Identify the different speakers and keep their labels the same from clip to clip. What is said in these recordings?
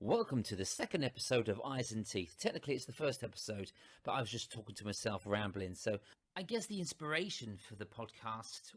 Speaker 1: Welcome to the second episode of Eyes and Teeth. Technically, it's the first episode, but I was just talking to myself, rambling. So I guess the inspiration for the podcast,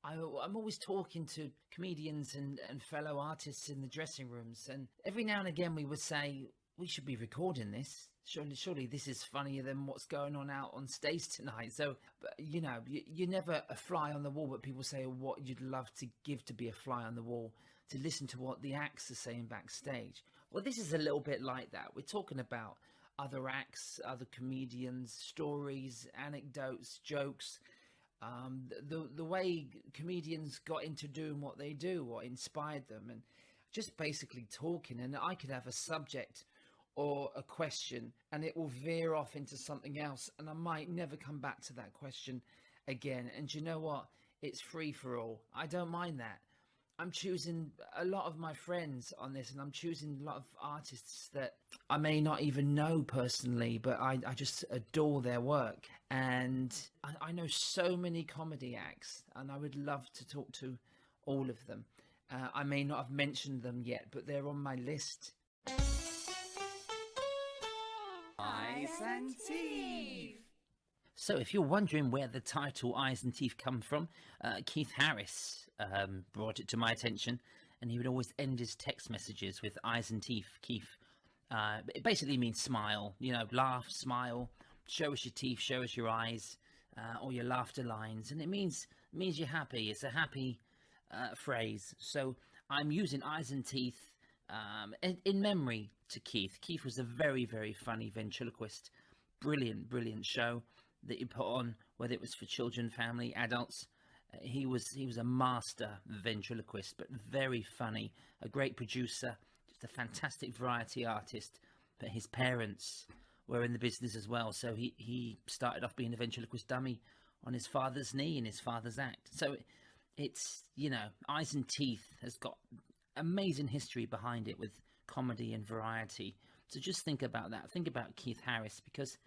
Speaker 1: I'm always talking to comedians and fellow artists in the dressing rooms. And every now and again, we would say, we should be recording this. Surely this is funnier than what's going on out on stage tonight. So, you know, you're never a fly on the wall, but people say what you'd love to give to be a fly on the wall, to listen to what the acts are saying backstage. Well, this is a little bit like that. We're talking about other acts, other comedians, stories, anecdotes, jokes, the way comedians got into doing what they do, what inspired them, and just basically talking. And I could have a subject or a question and it will veer off into something else, and I might never come back to that question again. And you know what? It's free for all. I don't mind that. I'm choosing a lot of my friends on this, and I'm choosing a lot of artists that I may not even know personally, but I just adore their work. And I know so many comedy acts, and I would love to talk to all of them. I may not have mentioned them yet, but they're on my list. Eyes and Teeth. So if you're wondering where the title Eyes and Teeth come from, Keith Harris brought it to my attention, and he would always end his text messages with Eyes and Teeth, Keith. It basically means smile, you know, laugh, smile, show us your teeth, show us your eyes, or your laughter lines, and it means you're happy. It's a happy phrase. So I'm using Eyes and Teeth in memory to Keith. Keith was a very, very funny ventriloquist. Brilliant show that you put on, whether it was for children, family, adults. He was a master ventriloquist, but very funny, a great producer, just a fantastic variety artist. But his parents were in the business as well, so he started off being a ventriloquist dummy on his father's knee in his father's act. So it's, you know, Eyes and Teeth has got amazing history behind it with comedy and variety. So just think about that. Think about Keith Harris, because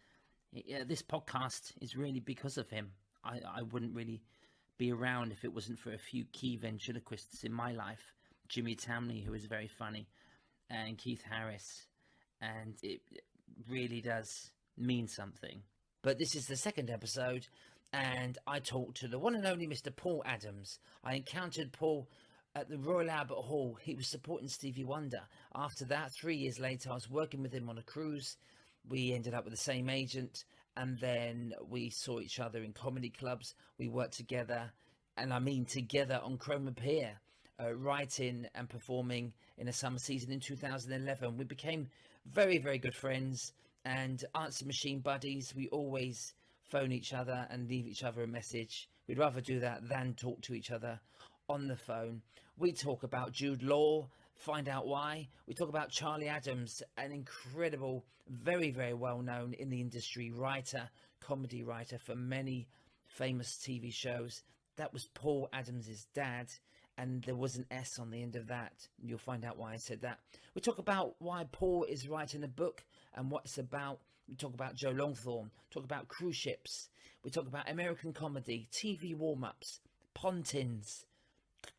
Speaker 1: this podcast is really because of him. I wouldn't really be around if it wasn't for a few key ventriloquists in my life. Jimmy Tamley, who is very funny, and Keith Harris. And it really does mean something. But this is the second episode, and I talked to the one and only Mr. Paul Adams. I encountered Paul at the Royal Albert Hall. He was supporting Stevie Wonder. After that, 3 years later, I was working with him on a cruise. We ended up with the same agent, and then we saw each other in comedy clubs. We worked together, and I mean together, on Chroma Pier, writing and performing in a summer season in 2011. We became very, very good friends and answer machine buddies. We always phone each other and leave each other a message. We'd rather do that than talk to each other on the phone. We talk about Jude Law, find out why. We talk about Charlie Adams, an incredible, very, very well known in the industry writer, comedy writer for many famous TV shows. That was Paul Adams's dad, and there was an S on the end of that. You'll find out why I said that. We talk about why Paul is writing a book and what it's about. We talk about Joe Longthorne, talk about cruise ships. We talk about American comedy, TV warm-ups, pontins,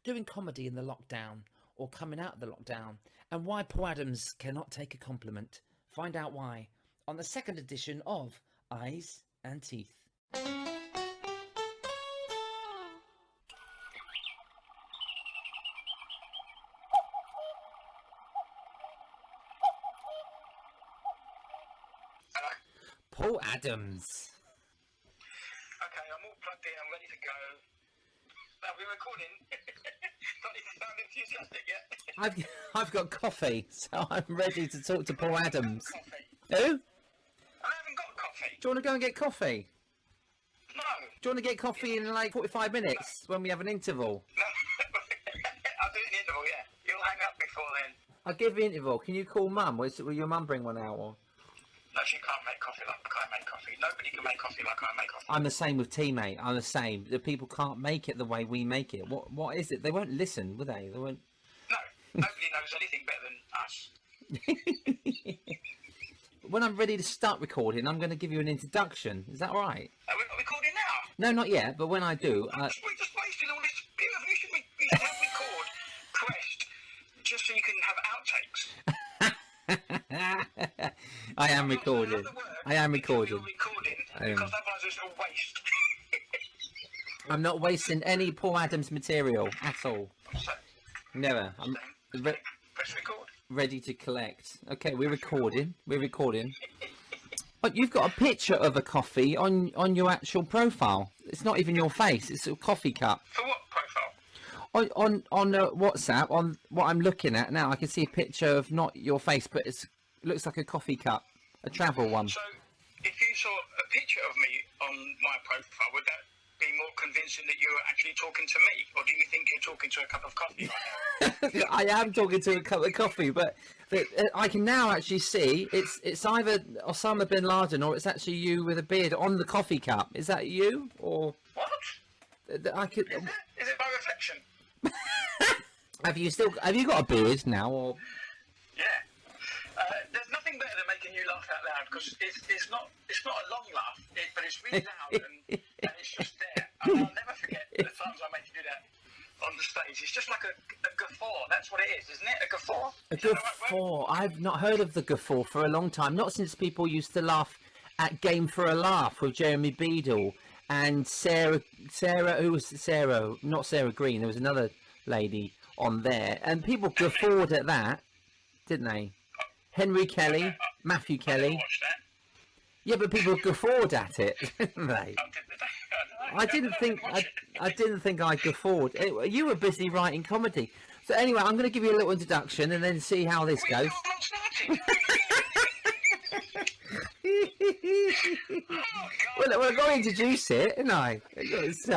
Speaker 1: doing comedy in the lockdown or coming out of the lockdown, and why Paul Adams cannot take a compliment. Find out why on the second edition of Eyes and Teeth. Paul Adams.
Speaker 2: Okay, I'm all plugged in, I'm ready to go. Are we recording? Don't need to sound enthusiastic yet.
Speaker 1: I've got coffee, so I'm ready to talk to Paul Adams.
Speaker 2: Coffee.
Speaker 1: Who?
Speaker 2: I haven't got coffee.
Speaker 1: Do you want to go and get coffee?
Speaker 2: No.
Speaker 1: Do you want to get coffee in like 45 minutes when we have an interval?
Speaker 2: No. I'll do it in the interval, yeah. You'll hang up before then.
Speaker 1: I'll give you an interval. Can you call Mum? Will your mum bring one out? Or?
Speaker 2: No, she can't make coffee like I make coffee. Nobody can make coffee like I make coffee.
Speaker 1: I'm the same with tea, mate. I'm the same. The people can't make it the way we make it. What is it? They won't listen, will they? They won't.
Speaker 2: No, nobody knows anything better than us.
Speaker 1: When I'm ready to start recording, I'm going to give you an introduction. Is that all right?
Speaker 2: Are we not recording now?
Speaker 1: No, not yet. But when I do,
Speaker 2: We're just wasting all this. You should have record pressed just so you can have outtakes.
Speaker 1: I am recording. I am recording.
Speaker 2: You're recording because otherwise it's all waste.
Speaker 1: I'm not wasting any Paul Adams material at all.
Speaker 2: So,
Speaker 1: Never. I'm
Speaker 2: press record.
Speaker 1: ready to collect. Okay, we're recording. We're recording. But you've got a picture of a coffee on your actual profile. It's not even your face. It's a coffee cup.
Speaker 2: For what profile?
Speaker 1: On WhatsApp, on what I'm looking at now, I can see a picture of not your face, but it looks like a coffee cup, a travel one.
Speaker 2: So, if you saw a picture of me on my profile, would that be more convincing that you're actually talking to me, or do you think you're talking to a cup of coffee right now?
Speaker 1: I am talking to a cup of coffee, but I can now actually see it's either Osama bin Laden or it's actually you with a beard on the coffee cup. Is that you or
Speaker 2: What?
Speaker 1: I could?
Speaker 2: Is it my reflection?
Speaker 1: Have you got a beard now or?
Speaker 2: Yeah. There's nothing better than making you laugh out loud because it's not a long laugh, but it's really loud and it's just there. And I'll never forget the times I make you do that on the stage. It's just like a guffaw. That's what it is, isn't it? A guffaw.
Speaker 1: A guffaw. I've not heard of the guffaw for a long time. Not since people used to laugh at Game for a Laugh with Jeremy Beadle and Sarah. Who was Sarah? Not Sarah Green. There was another lady on there, and people guffawed at that, didn't they? Henry Kelly, Matthew Kelly. Yeah, but people guffawed at it, didn't they? I didn't think I guffawed. You were busy writing comedy. So anyway, I'm going to give you a little introduction and then see how this goes. Well, I've got to introduce it, didn't I?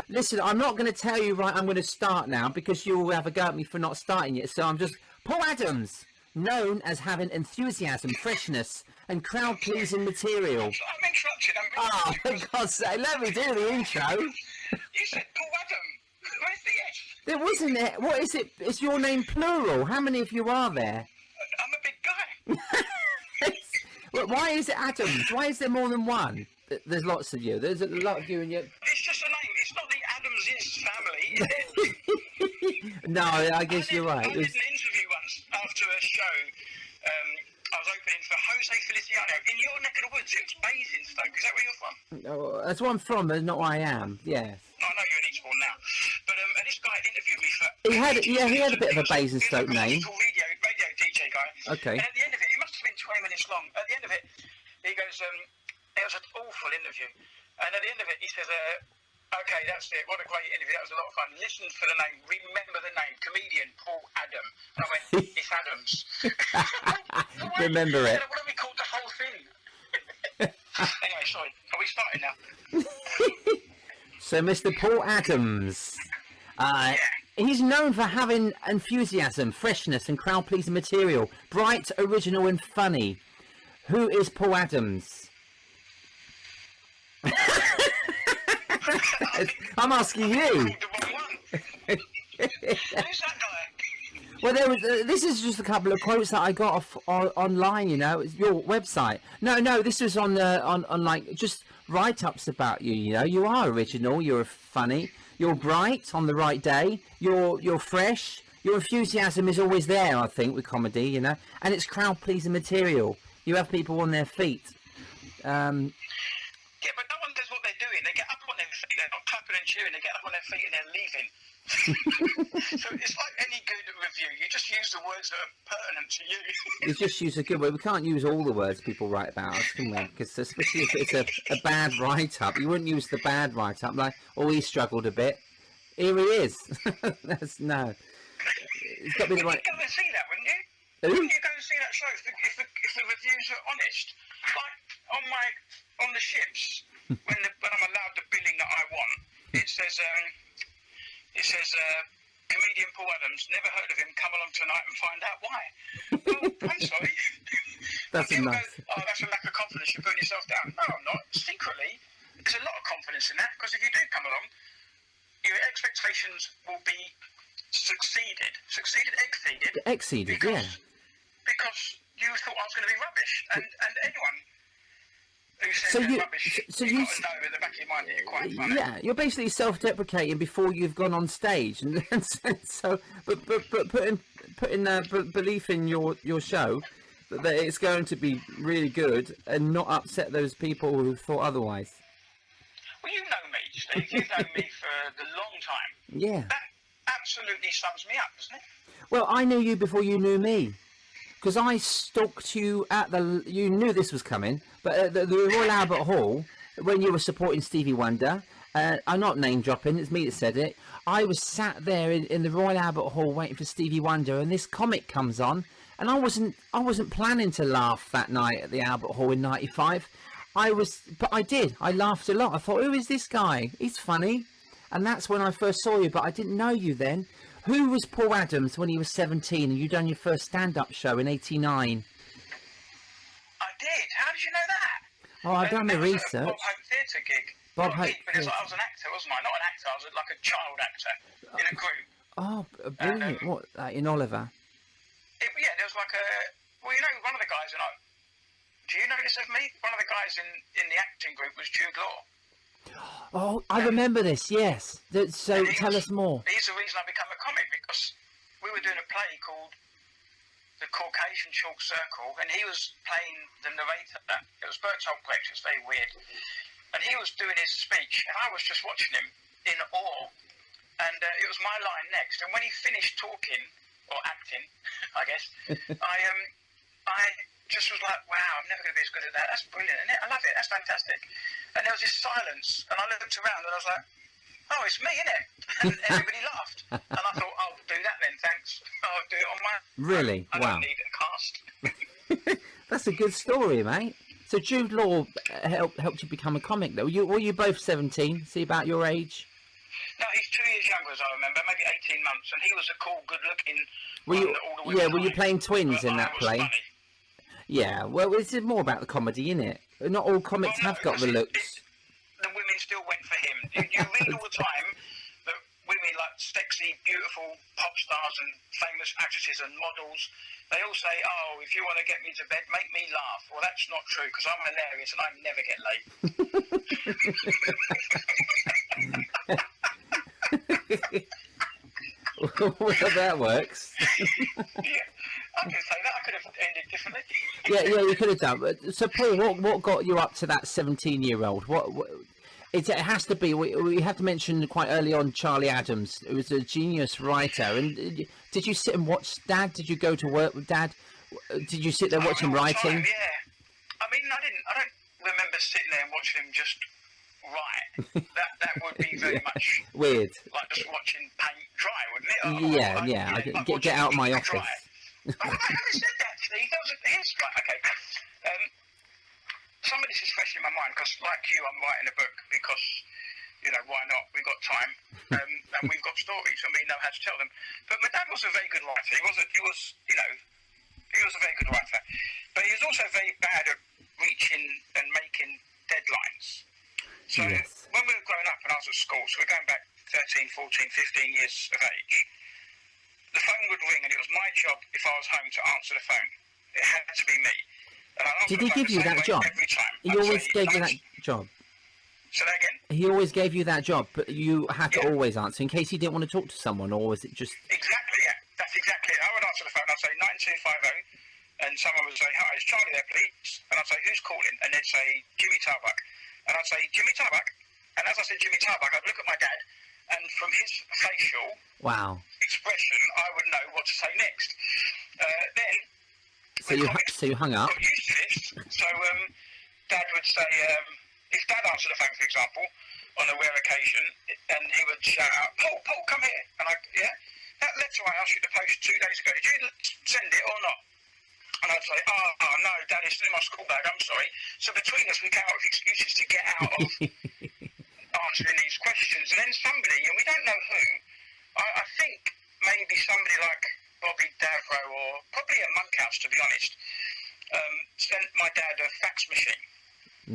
Speaker 1: Listen, I'm not going to tell you right. I'm going to start now because you will have a go at me for not starting it. So I'm just Paul Adams, known as having enthusiasm, freshness, and crowd-pleasing material.
Speaker 2: I'm interrupted.
Speaker 1: Oh, for God's sake, let me do the intro.
Speaker 2: You said Paul Adam. Where's the S?
Speaker 1: There wasn't it. What is it? Is your name plural? How many of you are there?
Speaker 2: I'm a big guy.
Speaker 1: Well, why is it Adams? Why is there more than one? There's lots of you. There's a lot of you in your...
Speaker 2: It's just a name. It's not the Adams' family, is it?
Speaker 1: No, I guess you're right.
Speaker 2: I did an interview once after a show. I was opening for Jose Feliciano in your neck of the woods. It's Basingstoke. Is that where you're from?
Speaker 1: Oh, that's where I'm from, but not where I am. Yes.
Speaker 2: I know you're in Eastbourne now, but and this guy interviewed me for.
Speaker 1: He had a bit of a Basingstoke name.
Speaker 2: Radio DJ guy.
Speaker 1: Okay.
Speaker 2: And at the end of it, it must have been 20 minutes long. At the end of it, he goes, it was an awful interview, and at the end of it, he says, okay, that's it. What a great interview. That was a lot of fun. Listen for the name. Remember the name. Comedian Paul Adam. And I went, it's Adams.
Speaker 1: Remember it.
Speaker 2: What have we called the whole thing? Anyway, sorry. Are we starting now?
Speaker 1: So, Mr. Paul Adams. He's known for having enthusiasm, freshness, and crowd-pleasing material. Bright, original, and funny. Who is Paul Adams? I'm asking you.
Speaker 2: Who's that guy?
Speaker 1: Well, this is just a couple of quotes that I got off online. You know, it's your website. No, this was on like just write-ups about you. You know, you are original. You're funny. You're bright on the right day. You're fresh. Your enthusiasm is always there. I think with comedy, you know, and it's crowd-pleasing material. You have people on their feet.
Speaker 2: Yeah, but no one does what they're doing. They get up on their feet, they're not clapping and cheering, they get up on their feet and they're leaving. So it's like any good review, you just use the words that are pertinent to you.
Speaker 1: You just use a good word. We can't use all the words people write about us, can we? Because especially if it's a bad write-up, you wouldn't use the bad write-up like, oh, he struggled a bit. Here he is. No. It's got to be the right...
Speaker 2: You'd go and see that, wouldn't you?
Speaker 1: Who?
Speaker 2: Wouldn't you go and see that show if the reviews are honest? Like, on the ships, when I'm allowed the billing that I want, it says comedian Paul Adams, never heard of him, come along tonight and find out why. Well, I'm sorry.
Speaker 1: That's enough.
Speaker 2: Oh, that's a lack of confidence, you're putting yourself down. No, I'm not. Secretly, there's a lot of confidence in that, because if you do come along, your expectations will be exceeded,
Speaker 1: yeah.
Speaker 2: Because you thought I was going to be rubbish, and anyone who says rubbish, you've got to know in the back of your mind that you're quite funny.
Speaker 1: Yeah, you're basically self-deprecating before you've gone on stage, and so but putting belief in your show that it's going to be really good and not upset those people who thought otherwise.
Speaker 2: Well, you know me, Steve. You've known me for the long time.
Speaker 1: Yeah.
Speaker 2: That absolutely sums me up, doesn't it?
Speaker 1: Well, I knew you before you knew me. Because I stalked you at the... You knew this was coming, but at the Royal Albert Hall, when you were supporting Stevie Wonder, I'm not name-dropping, it's me that said it, I was sat there in the Royal Albert Hall waiting for Stevie Wonder, and this comic comes on, and I wasn't planning to laugh that night at the Albert Hall in '95. But I did. I laughed a lot. I thought, who is this guy? He's funny. And that's when I first saw you, but I didn't know you then. Who was Paul Adams when he was 17 and you done your first stand-up show in '89?
Speaker 2: I did. How did you know that?
Speaker 1: Oh, I've done my research.
Speaker 2: Bob Hope Theatre gig.
Speaker 1: Bob Hope
Speaker 2: Because
Speaker 1: Theatre.
Speaker 2: I was an actor, wasn't I? Not an actor. I was like a child actor in a group.
Speaker 1: Oh, brilliant. What, in Oliver?
Speaker 2: Yeah, there was like a... Well, you know, one of the guys... Do you know this of me? One of the guys in the acting group was Jude Law.
Speaker 1: Oh, I remember this, yes. So tell us more.
Speaker 2: He's the reason I became a comic, because we were doing a play called The Caucasian Chalk Circle, and he was playing the narrator. It was Bertolt Brecht, it's very weird. And he was doing his speech, and I was just watching him in awe. And it was my line next. And when he finished talking, or acting, I guess, I just was like, wow, I'm never going to be as good at that. That's brilliant, isn't it? I love it. That's fantastic. And there was this silence, and I looked around, and I was like, oh, it's me, isn't it? And everybody laughed. And I thought, I'll do that then, thanks. I'll do it on my...
Speaker 1: Really?
Speaker 2: I
Speaker 1: Wow.
Speaker 2: don't need a cast.
Speaker 1: That's a good story, mate. So Jude Law helped you become a comic, though. Were you both 17? See, about your age?
Speaker 2: No, he's 2 years younger, as I remember, maybe 18 months, and he was a cool, good-looking...
Speaker 1: Were you playing twins in that play?
Speaker 2: Funny.
Speaker 1: Yeah, well, it's more about the comedy, innit? Not all comics have got the looks.
Speaker 2: The women still went for him. You read all the time that women like sexy, beautiful pop stars and famous actresses and models, they all say, oh, if you want to get me to bed, make me laugh. Well, that's not true, because I'm hilarious and I never get late.
Speaker 1: Well, that works.
Speaker 2: Yeah, I can say that. I could have ended differently.
Speaker 1: Yeah, you could have done. So, Paul, what got you up to that 17-year-old? It has to be. We have to mention quite early on Charlie Adams, who was a genius writer. And did you sit and watch Dad? Did you go to work with Dad? Did you sit there watching writing?
Speaker 2: Yeah. I mean, I don't remember sitting there and watching him just write. That would be very much
Speaker 1: weird.
Speaker 2: Like just watching paint dry, wouldn't it?
Speaker 1: Yeah. Get out of my office.
Speaker 2: Having said that, Steve, here's right, okay. Some of this is fresh in my mind because, like you, I'm writing a book because, you know, why not? We've got time, and we've got stories, and we know how to tell them. But my dad was a very good writer. He was a very good writer, but he was also very bad at reaching and making deadlines. So when we were growing up and I was at school, so we're going back 13, 14, 15 years of age, the phone would ring and it was my job if I was home to answer the phone. It had to be me. And
Speaker 1: did he give you that job?
Speaker 2: Every time.
Speaker 1: He always gave you that job?
Speaker 2: Say that again?
Speaker 1: He always gave you that job, but you had to always answer in case he didn't want to talk to someone, or was it just...
Speaker 2: Exactly, yeah. That's exactly it. I would answer the phone, I'd say 9250, and someone would say, hi, is Charlie there, please? And I'd say, who's calling? And they'd say, Jimmy Tarbuck. And I'd say, Jimmy Tarbuck? And as I said Jimmy Tarbuck, I'd look at my dad, and from his facial expression, I would know what to say next. Then...
Speaker 1: So you hung up?
Speaker 2: Got used to this. So Dad would say, if Dad answered the phone, for example, on a rare occasion, and he would shout out, Paul, come here. And that letter I asked you to post 2 days ago, did you send it or not? And I'd say, oh no, Dad, it's in my school bag, I'm sorry. So between us, we came up with excuses to get out of answering these questions. And then somebody, and we don't know who, I think maybe somebody like Bobby Davro, or probably a Monkhouse, to be honest, sent my dad a fax machine.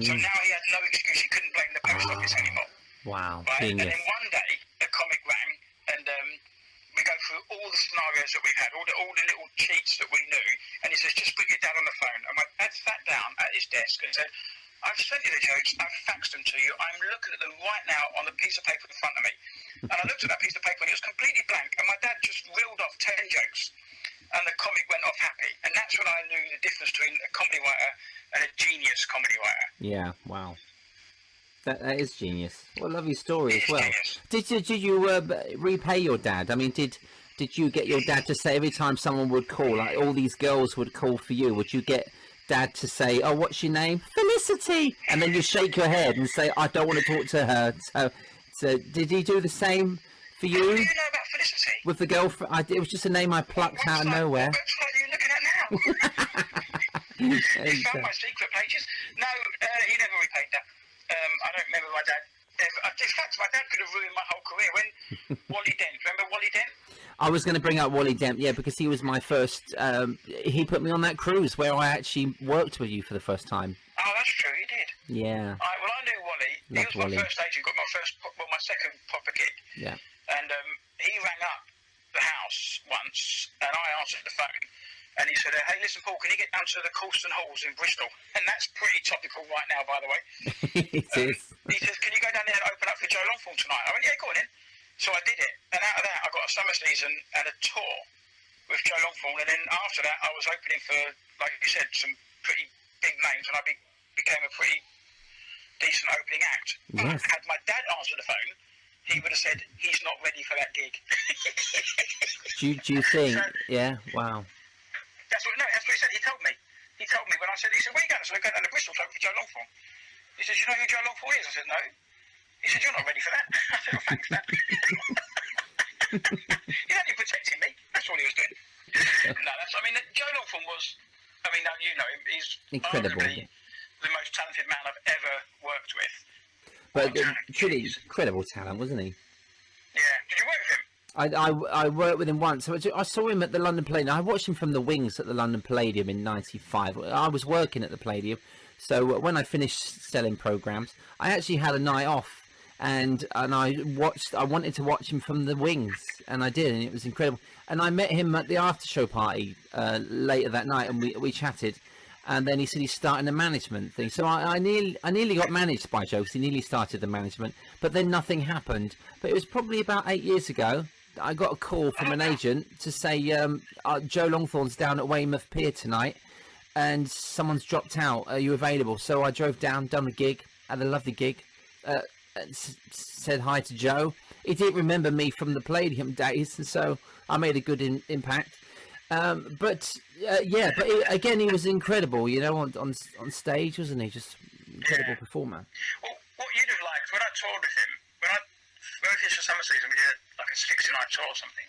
Speaker 2: So now he had no excuse, he couldn't blame the post office anymore.
Speaker 1: Wow,
Speaker 2: right?
Speaker 1: genius.
Speaker 2: And then one day, the comic rang, and we go through all the scenarios that we've had, all the little cheats that we knew, and he says, just put your dad on the phone. And my dad sat down at his desk and said, I've sent you the jokes, I've faxed them to you, I'm looking at them right now on the piece of paper in front of me. And I looked at that piece of paper and it was completely blank, and my dad just reeled off 10 jokes. And and the comic went off happy. And that's when I knew the difference between a comedy writer and a genius comedy writer.
Speaker 1: Yeah, wow. That is genius. What a lovely story as well.
Speaker 2: Genius.
Speaker 1: Did you repay your dad? I mean, did you get your dad to say every time someone would call, like all these girls would call for you, would you get dad to say, "Oh, what's your name?" "Felicity," and then you shake your head and say, "I don't want to talk to her." So did he do the same for you?
Speaker 2: What do you know about Felicity?
Speaker 1: With the girlfriend? It was just a name I plucked out of nowhere.
Speaker 2: What website are you looking at now? You found my secret pages? No, he never repaid that. I don't remember my dad ever. In fact, my dad could have ruined my whole career. When Wally Dent, remember Wally Dent?
Speaker 1: I was going to bring up Wally Dent, yeah, because he was my first. He put me on that cruise where I actually worked with you for the first time.
Speaker 2: Oh, that's true, he did.
Speaker 1: Yeah.
Speaker 2: Well, I knew Wally. He was my first agent, got my second proper gig.
Speaker 1: Yeah.
Speaker 2: And he rang up the house once, and I answered the phone. And he said, "Hey, listen, Paul, can you get down to the Colston Halls in Bristol?" And that's pretty topical right now, by the way.
Speaker 1: It is.
Speaker 2: He says, "Can you go down there and open up for Joe Longthorne tonight?" I went, "Yeah, go on in." So I did it. And out of that, I got a summer season and a tour with Joe Longthorne. And then after that, I was opening for, like you said, some pretty big names. And I became a pretty decent opening act.
Speaker 1: Yes.
Speaker 2: But had my dad answered the phone, he would have said, "He's not ready for that gig."
Speaker 1: Do you think? Yeah. Wow.
Speaker 2: That's what he said. He told me when I said, he said, "Where are you going?" I said, "I'm going down to Bristol to open for Joe Longthorne." He said, "You know who Joe Longthorne is?" I said, "No." He said, "You're not ready for that." I said, "Oh, thanks, Dad." He's only protecting me. That's all he was doing. Joe Longthorne was, you know him, he's
Speaker 1: incredible.
Speaker 2: arguably the most talented man I've ever worked with.
Speaker 1: But truly incredible talent, wasn't he?
Speaker 2: Yeah. Did you work with him?
Speaker 1: I worked with him once. I saw him at the London Palladium. I watched him from the wings at the London Palladium in '95. I was working at the Palladium, so when I finished selling programs, I actually had a night off, and I wanted to watch him from the wings, and I did, and it was incredible. And I met him at the after show party later that night, and we chatted. And then he said he's starting a management thing. So I nearly got managed by Joe, because he nearly started the management, but then nothing happened. But it was probably about 8 years ago. I got a call from an agent to say Joe Longthorne's down at Weymouth Pier tonight, and someone's dropped out. Are you available? So I drove down, done a gig, had a lovely gig, said hi to Joe. He didn't remember me from the Palladium days, and so I made a good impact. But again, he was incredible, you know, on stage, wasn't he? Just incredible performer.
Speaker 2: Well, what you'd have liked, when I toured with him, when we finished the summer season, we did like a 60-night tour or something.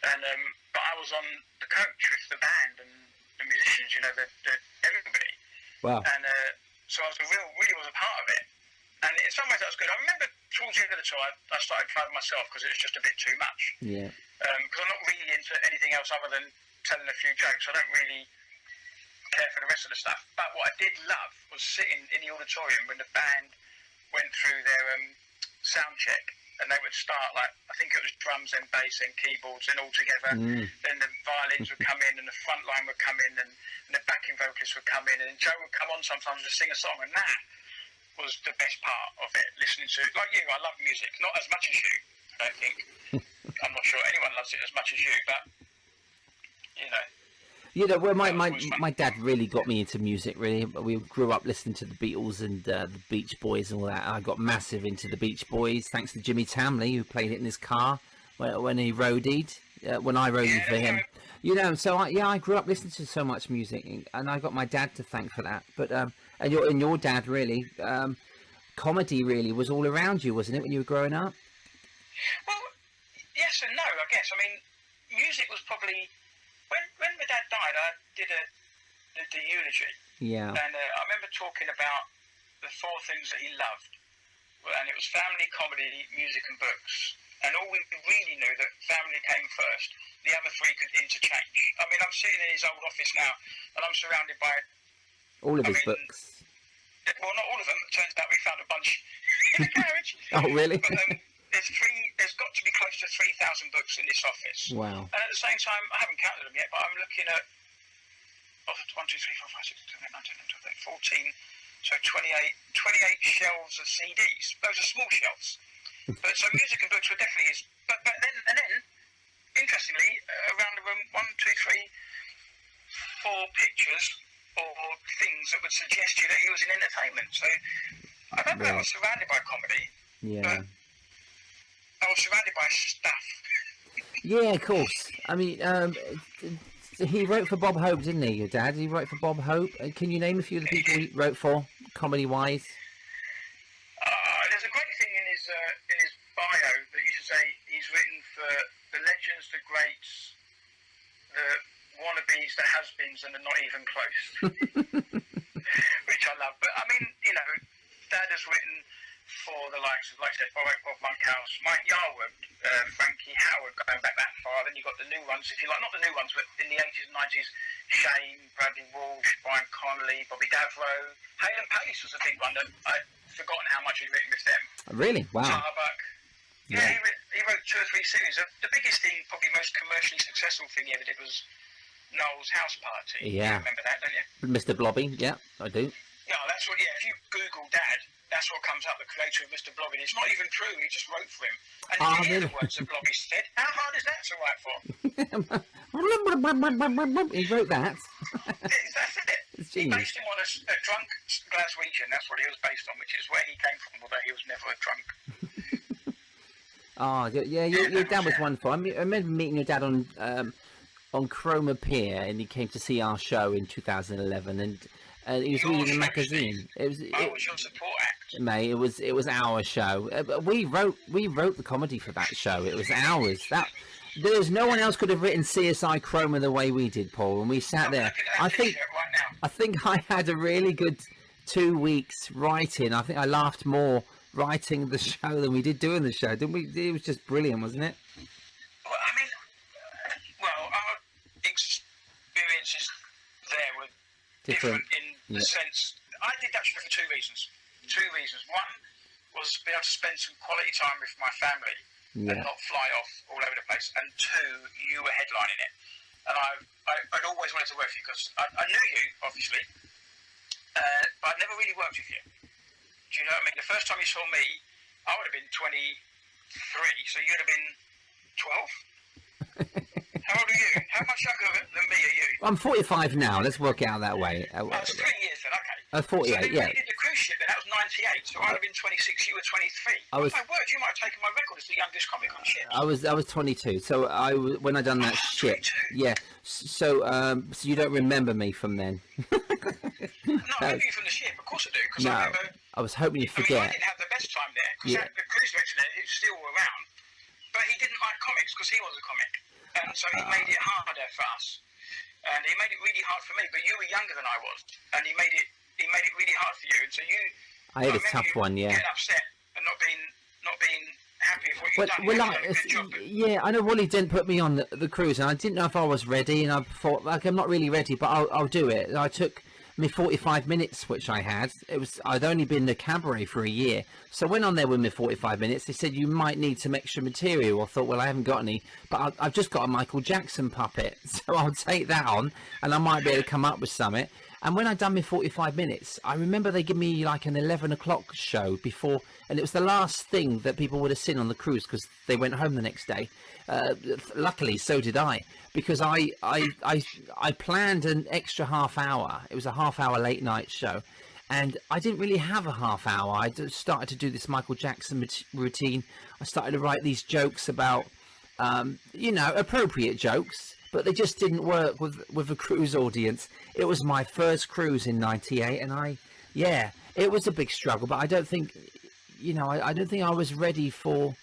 Speaker 2: And but I was on the coach with the band and the musicians, you know, everybody.
Speaker 1: Wow.
Speaker 2: And so I was really was a part of it. And in some ways that was good. I remember towards the end of the tour, I started finding myself because it was just a bit too much.
Speaker 1: Yeah.
Speaker 2: Because I'm not really into anything else other than telling a few jokes. I don't really care for the rest of the stuff. But what I did love was sitting in the auditorium when the band went through their sound check, and they would start, like, I think it was drums and bass and keyboards and all together. Then the violins would come in and the front line would come in and the backing vocalists would come in, and Joe would come on sometimes to sing a song, and that was the best part of it, listening to, like you, I love music, not as much as you, I don't think. I'm not sure anyone loves it as much as you, but, you know.
Speaker 1: You know, well, my dad really got me into music, really. We grew up listening to the Beatles and the Beach Boys and all that. I got massive into the Beach Boys, thanks to Jimmy Tamley, who played it in his car when he roadied, when I roadied for him. You know, so I grew up listening to so much music, and I got my dad to thank for that. But and your dad really, comedy really was all around you, wasn't it, when you were growing up?
Speaker 2: Well, yes and no, I guess. I mean, music was probably when my dad died. I did the eulogy.
Speaker 1: Yeah.
Speaker 2: And I remember talking about the 4 things that he loved, and it was family, comedy, music, and books. And all we really knew that family came first. The other 3 could interchange. I mean, I'm sitting in his old office now, and I'm surrounded by
Speaker 1: all of his books.
Speaker 2: Well, not all of them. It turns out we found a bunch in the garage.
Speaker 1: Oh, really?
Speaker 2: But, there's got to be close to 3,000 books in this office.
Speaker 1: Wow.
Speaker 2: And at the same time, I haven't counted them yet, but I'm looking at 1, 2, 3, 4, 5, 6, 7, 8, 9, 10, 11, 12, 13, 14, so 28 shelves of CDs. Those are small shelves. But so music and books were definitely his. But then, interestingly, around the room, 1, 2, 3, three, four pictures or things that would suggest you that he was in entertainment. So I don't know, I was surrounded by comedy.
Speaker 1: Yeah.
Speaker 2: I was surrounded by stuff.
Speaker 1: Yeah, of course. I mean, he wrote for Bob Hope, didn't he, your dad? He wrote for Bob Hope. Can you name a few of the people he wrote for, comedy-wise?
Speaker 2: There's a great thing in his bio that you should say he's written for the legends, the greats, the wannabes, the has-beens, and the not even close, which I love. But I mean, you know, Dad has written for the likes of, like I said, Bob Monkhouse, Mike Yarwood, Frankie Howard, going back that far. Then you've got the new ones, if you like, not the new ones, but in the 80s and 90s, Shane, Bradley Walsh, Brian Connolly, Bobby Davro. Hale and Pace was a big one that I'd forgotten how much he'd written with them.
Speaker 1: Really? Wow.
Speaker 2: Starbuck. Yeah, he wrote 2 or 3 series. The biggest thing, probably most commercially successful thing he ever did was Noel's House Party.
Speaker 1: Yeah.
Speaker 2: You remember that, don't you?
Speaker 1: Mr. Blobby, yeah, I do.
Speaker 2: No, that's what, if you Google Dad, that's what comes up, the creator of Mr. Blobby. It's not even true, he just wrote for him. And if you hear the words that Blobby said, how hard is that to write for?
Speaker 1: He wrote that.
Speaker 2: That's it. He based him on a drunk Glaswegian, that's what he was based on, which is where he came from, although he was never a drunk.
Speaker 1: Oh, yeah, your dad was wonderful. I remember meeting your dad on Chroma Pier, and he came to see our show in 2011, and he was reading the magazine.
Speaker 2: I was your support act.
Speaker 1: Mate, it was our show. But we wrote the comedy for that show. It was ours. There's no one else could have written CSI Chroma the way we did, Paul. And we sat there. I think I had a really good 2 weeks writing. I think I laughed more writing the show than we did doing the show, didn't we? It was just brilliant, wasn't it?
Speaker 2: Well, I mean, our experiences there were different in the sense. I did that show for 2 reasons. 2 reasons. One was be able to spend some quality time with my family and not fly off all over the place. And 2, you were headlining it, and I'd always wanted to work with you because I knew you, obviously, but I'd never really worked with you. Do you know what I mean? The first time you saw me, I would have been 23, so you'd have been 12? How old are you? How much younger than me are you?
Speaker 1: I'm 45 now. Let's work it out that way.
Speaker 2: That's 3 years then, okay.
Speaker 1: 48,
Speaker 2: so then
Speaker 1: yeah.
Speaker 2: when you did the cruise ship, then that was 98, so I'd have been 26, you were 23. My word, you might have taken my record as the youngest comic on ship. I was 22, so when I done that ship. 22. Yeah, so you don't remember me from then? No, I remember you from the ship, of course I do, because I remember...
Speaker 1: I was hoping you'd forget.
Speaker 2: I didn't have the best time there, because the cruise director there, who's still around, but he didn't like comics because he was a comic, and so he made it harder for us, and he made it really hard for me. But you were younger than I was, and he made it really hard for you, and so you. I
Speaker 1: had a tough one, yeah.
Speaker 2: Getting upset and not being happy with what you've done.
Speaker 1: Yeah, I know Wally Dent put me on the cruise, and I didn't know if I was ready, and I thought, like, I'm not really ready, but I'll do it. And I took me 45 minutes, which I had. I'd only been the cabaret for a year, so I went on there with me 45 minutes. They said you might need some extra material. I thought, well, I haven't got any, but I've just got a Michael Jackson puppet, so I'll take that on, and I might be able to come up with something. And when I'd done my 45 minutes, I remember they gave me like an 11 o'clock show before, and it was the last thing that people would have seen on the cruise because they went home the next day. Luckily, so did I, because I planned an extra half hour. It was a half-hour late-night show, and I didn't really have a half hour. I just started to do this Michael Jackson routine. I started to write these jokes about, appropriate jokes, but they just didn't work with a cruise audience. It was my first cruise in '98, and it was a big struggle. But I don't think, I don't think I was ready for.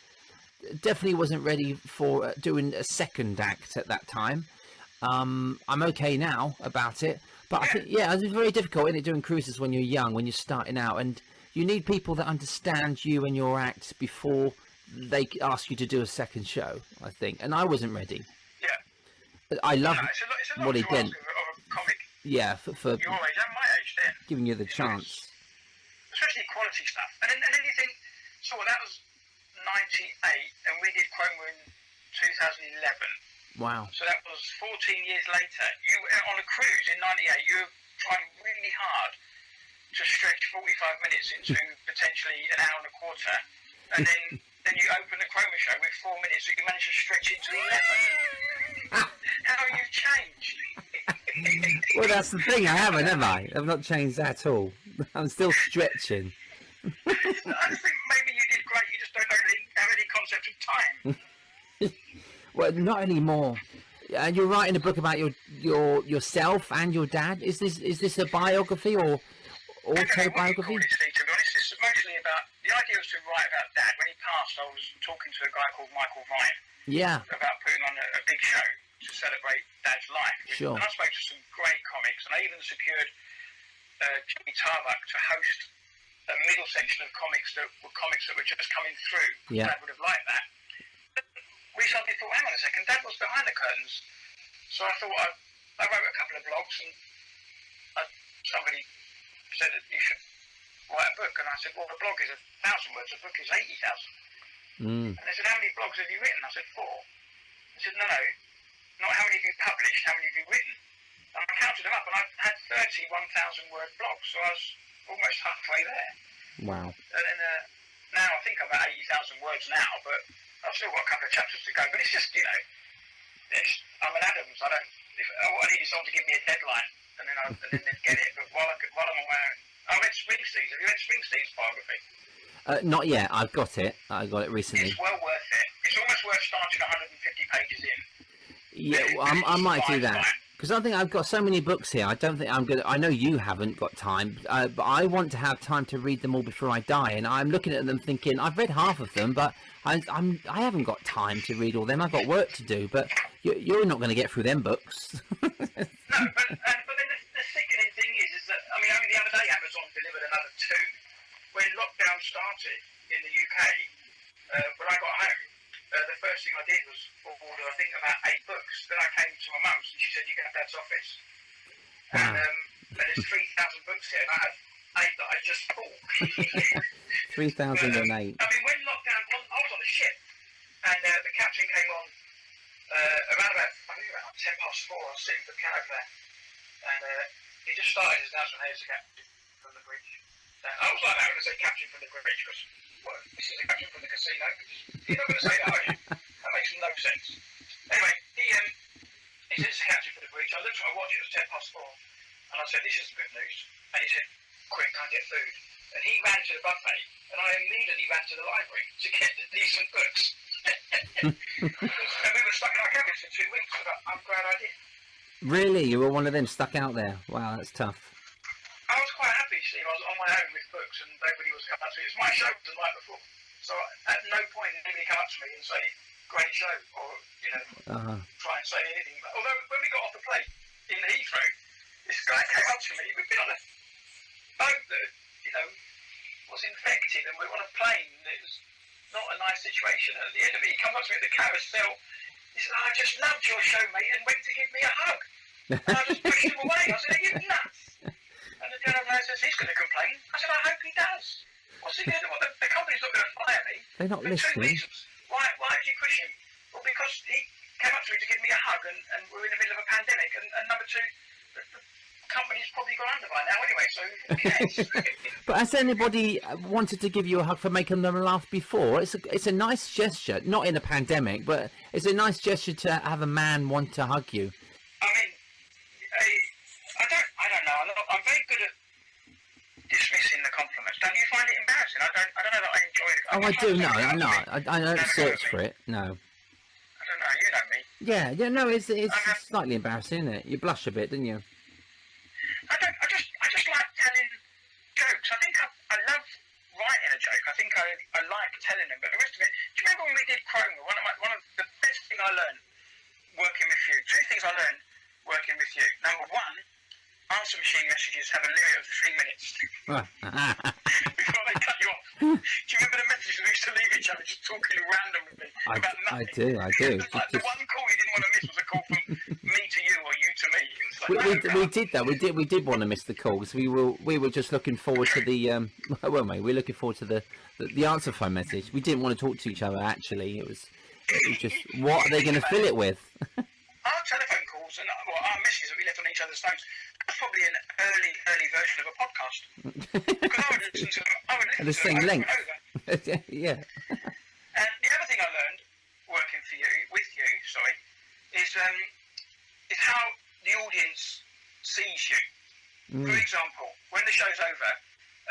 Speaker 1: Definitely wasn't ready for doing a second act at that time. I'm okay now about it, but I think it's very difficult, isn't it, doing cruises when you're young, when you're starting out, and you need people that understand you and your act before they ask you to do a second show, I think, and I wasn't ready. I love Wally Dent. Yeah, for
Speaker 2: your age and my age then.
Speaker 1: Giving you the chance.
Speaker 2: Especially quality stuff. And then you think, so that was 98, and we did Chroma in 2011.
Speaker 1: Wow.
Speaker 2: So that was 14 years later. You on a cruise in 98, you were trying really hard to stretch 45 minutes into potentially an hour and a quarter, and then you open the Chroma show with 4 minutes that you managed to stretch into 11. how you've changed.
Speaker 1: Well, that's the thing. I haven't, have I? I've not changed at all. I'm still stretching.
Speaker 2: I just think maybe you did great. You just don't have any concept of time.
Speaker 1: Well, not anymore. And you're writing a book about yourself and your dad. Is this a biography or autobiography?
Speaker 2: To be honest, it's mostly about the idea was to write about Dad. When he passed, I was talking to a guy called Michael Vine.
Speaker 1: Yeah.
Speaker 2: About putting on a big show to celebrate Dad's life.
Speaker 1: Sure.
Speaker 2: And I spoke to some great comics, and I even secured Jimmy Tarbuck to host a middle section of comics that were just coming through.
Speaker 1: Yeah.
Speaker 2: Dad would have liked that. But we suddenly thought, hang on a second, Dad was behind the curtains. So I thought I wrote a couple of blogs, and somebody said that you should write a book, and I said, well, a blog is 1,000 words, a book is 80,000. And they said, how many blogs have you written? I said, 4. I said, no, not how many have you published, how many have you written? And I counted them up, and I had 30 1,000-word blogs, so I was almost halfway there.
Speaker 1: Wow.
Speaker 2: And then now I think I'm at 80,000 words now, but I've still got a couple of chapters to go. But it's just, I'm an Adams. All I need is someone to give me a deadline, and then they'd get it. But while I'm on my own, I read Springsteen's. Have you read Springsteen's biography?
Speaker 1: Not yet. I've got it. I got it recently.
Speaker 2: It's well worth it. It's almost worth starting 150 pages in.
Speaker 1: Yeah, well, I might do that. Because I think I've got so many books here. I don't think I'm gonna. I know you haven't got time, but I want to have time to read them all before I die. And I'm looking at them thinking I've read half of them, but I haven't got time to read all them. I've got work to do. But you're not going to get through them books.
Speaker 2: No, but then the sickening thing is that only the other day Amazon delivered another 2. When lockdown started in the UK, when I got home, the first thing I did was order, I think, about 8 books. Then I came to my mum's and she said, you go to Dad's office.
Speaker 1: Wow.
Speaker 2: And there's 3,000 books here, and I had 8 that I just bought.
Speaker 1: 3,008.
Speaker 2: When lockdown, I was on a ship, and the captain came on around about 10 past 4. I was sitting for the piano player, and he just started his announcement, hey, it's the captain from the bridge. I was like that when I say captain from the bridge, because this is a captain from the casino. You're not going to say that, are you? That makes no sense. Anyway, he said it's the captain from the bridge. I looked at my watch, it was 10 past 4, and I said, this is good news. And he said, quick, go and get food. And he ran to the buffet, and I immediately ran to the library to get the decent books. And we were stuck in our cabins for 2 weeks, but I'm glad I did.
Speaker 1: Really? You were one of them stuck out there? Wow, that's tough.
Speaker 2: I was quite happy, Steve. I was on my own with books, and nobody was coming up to me. It's my show the night before, so at no point did anybody come up to me and say, great show, or, try and say anything. Although, when we got off the plane in Heathrow, this guy came up to me. We'd been on a boat that, was infected, and we were on a plane. It was not a nice situation. And at the end of it, he comes up to me at the carousel. He said, I just loved your show, mate, and went to give me a hug. And I just pushed him away. I said, are you nuts? And the general manager says, he's going to complain. I said, I hope he does. What's he going to do? Well, the company's not going to fire me.
Speaker 1: They're not
Speaker 2: for 2
Speaker 1: listening.
Speaker 2: reasons. Why did you push him? Well, because he came up to me to give me a hug, and we're in the middle of a pandemic. And number 2, the company's probably gone under by now anyway, so who cares?
Speaker 1: But has anybody wanted to give you a hug for making them laugh before? It's a nice gesture, not in a pandemic, but it's a nice gesture to have a man want to hug you.
Speaker 2: I don't know. I'm very good at dismissing the compliments. Don't you find it embarrassing? I don't know that I enjoy it.
Speaker 1: Oh, I do. No, I'm not. I don't search for it. No.
Speaker 2: I don't know. You know me.
Speaker 1: Yeah. No, it's slightly embarrassing, isn't it? You blush a bit, didn't you?
Speaker 2: I just like telling jokes. I think I love writing a joke. I think I like telling them. But the rest of it. Do you remember when we did Chroma? One of the best thing I learned working with you. 2 things I learned working with you. Number 1. Answer machine messages have a limit of 3 minutes before they cut you off. Do you remember the messages we used to leave each other just talking randomly about nothing?
Speaker 1: I do.
Speaker 2: Like the one call you didn't want to miss was a call from me to you or you to me.
Speaker 1: We did that. We did want to miss the call because we were just looking forward to the weren't we? We were looking forward to the answer phone message. We didn't want to talk to each other. Actually, it was just what are they going to fill it with?
Speaker 2: Our telephone calls and our messages that we left on each other's phones. That's probably an early version of a podcast. Because I would listen to them.
Speaker 1: The same length. Yeah.
Speaker 2: And the other thing I learned working with you, is audience sees you. For example, when the show's over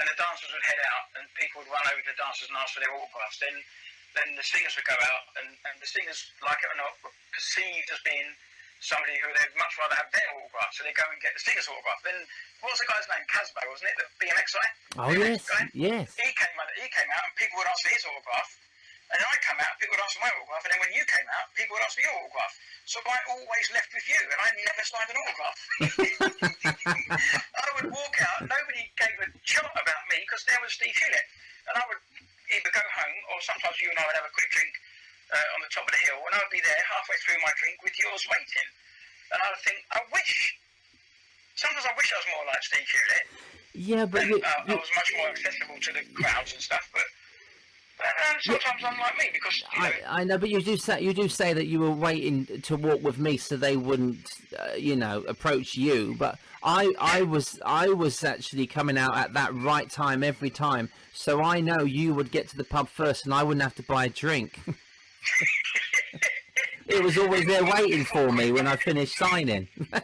Speaker 2: and the dancers would head out and people would run over to the dancers and ask for their autographs, then the singers would go out and the singers, like it or not, were perceived as being somebody who they'd much rather have their autograph, so they go and get the singer's autograph. Then, what was the guy's name? Casbo, wasn't it? The BMX guy?
Speaker 1: Oh, yes, yes.
Speaker 2: He came out and people would ask for his autograph. And then I come out, people would ask for my autograph. And then when you came out, people would ask for your autograph. So I always left with you, and I never signed an autograph. I would walk out, nobody gave a chart about me, because there was Steve Hewlett. And I would either go home, or sometimes you and I would have a quick drink on the top of the hill, and I would be there halfway through my drink with yours waiting. And I would think, sometimes I wish I was more like Steve Hewlett.
Speaker 1: Yeah, but
Speaker 2: I was much more accessible to the crowds and stuff, but sometimes I'm like me, because
Speaker 1: I know, but you do say that you were waiting to walk with me so they wouldn't, approach you. But I was actually coming out at that right time every time, so I know you would get to the pub first, and I wouldn't have to buy a drink. It was always there waiting for me when I finished signing.
Speaker 2: It was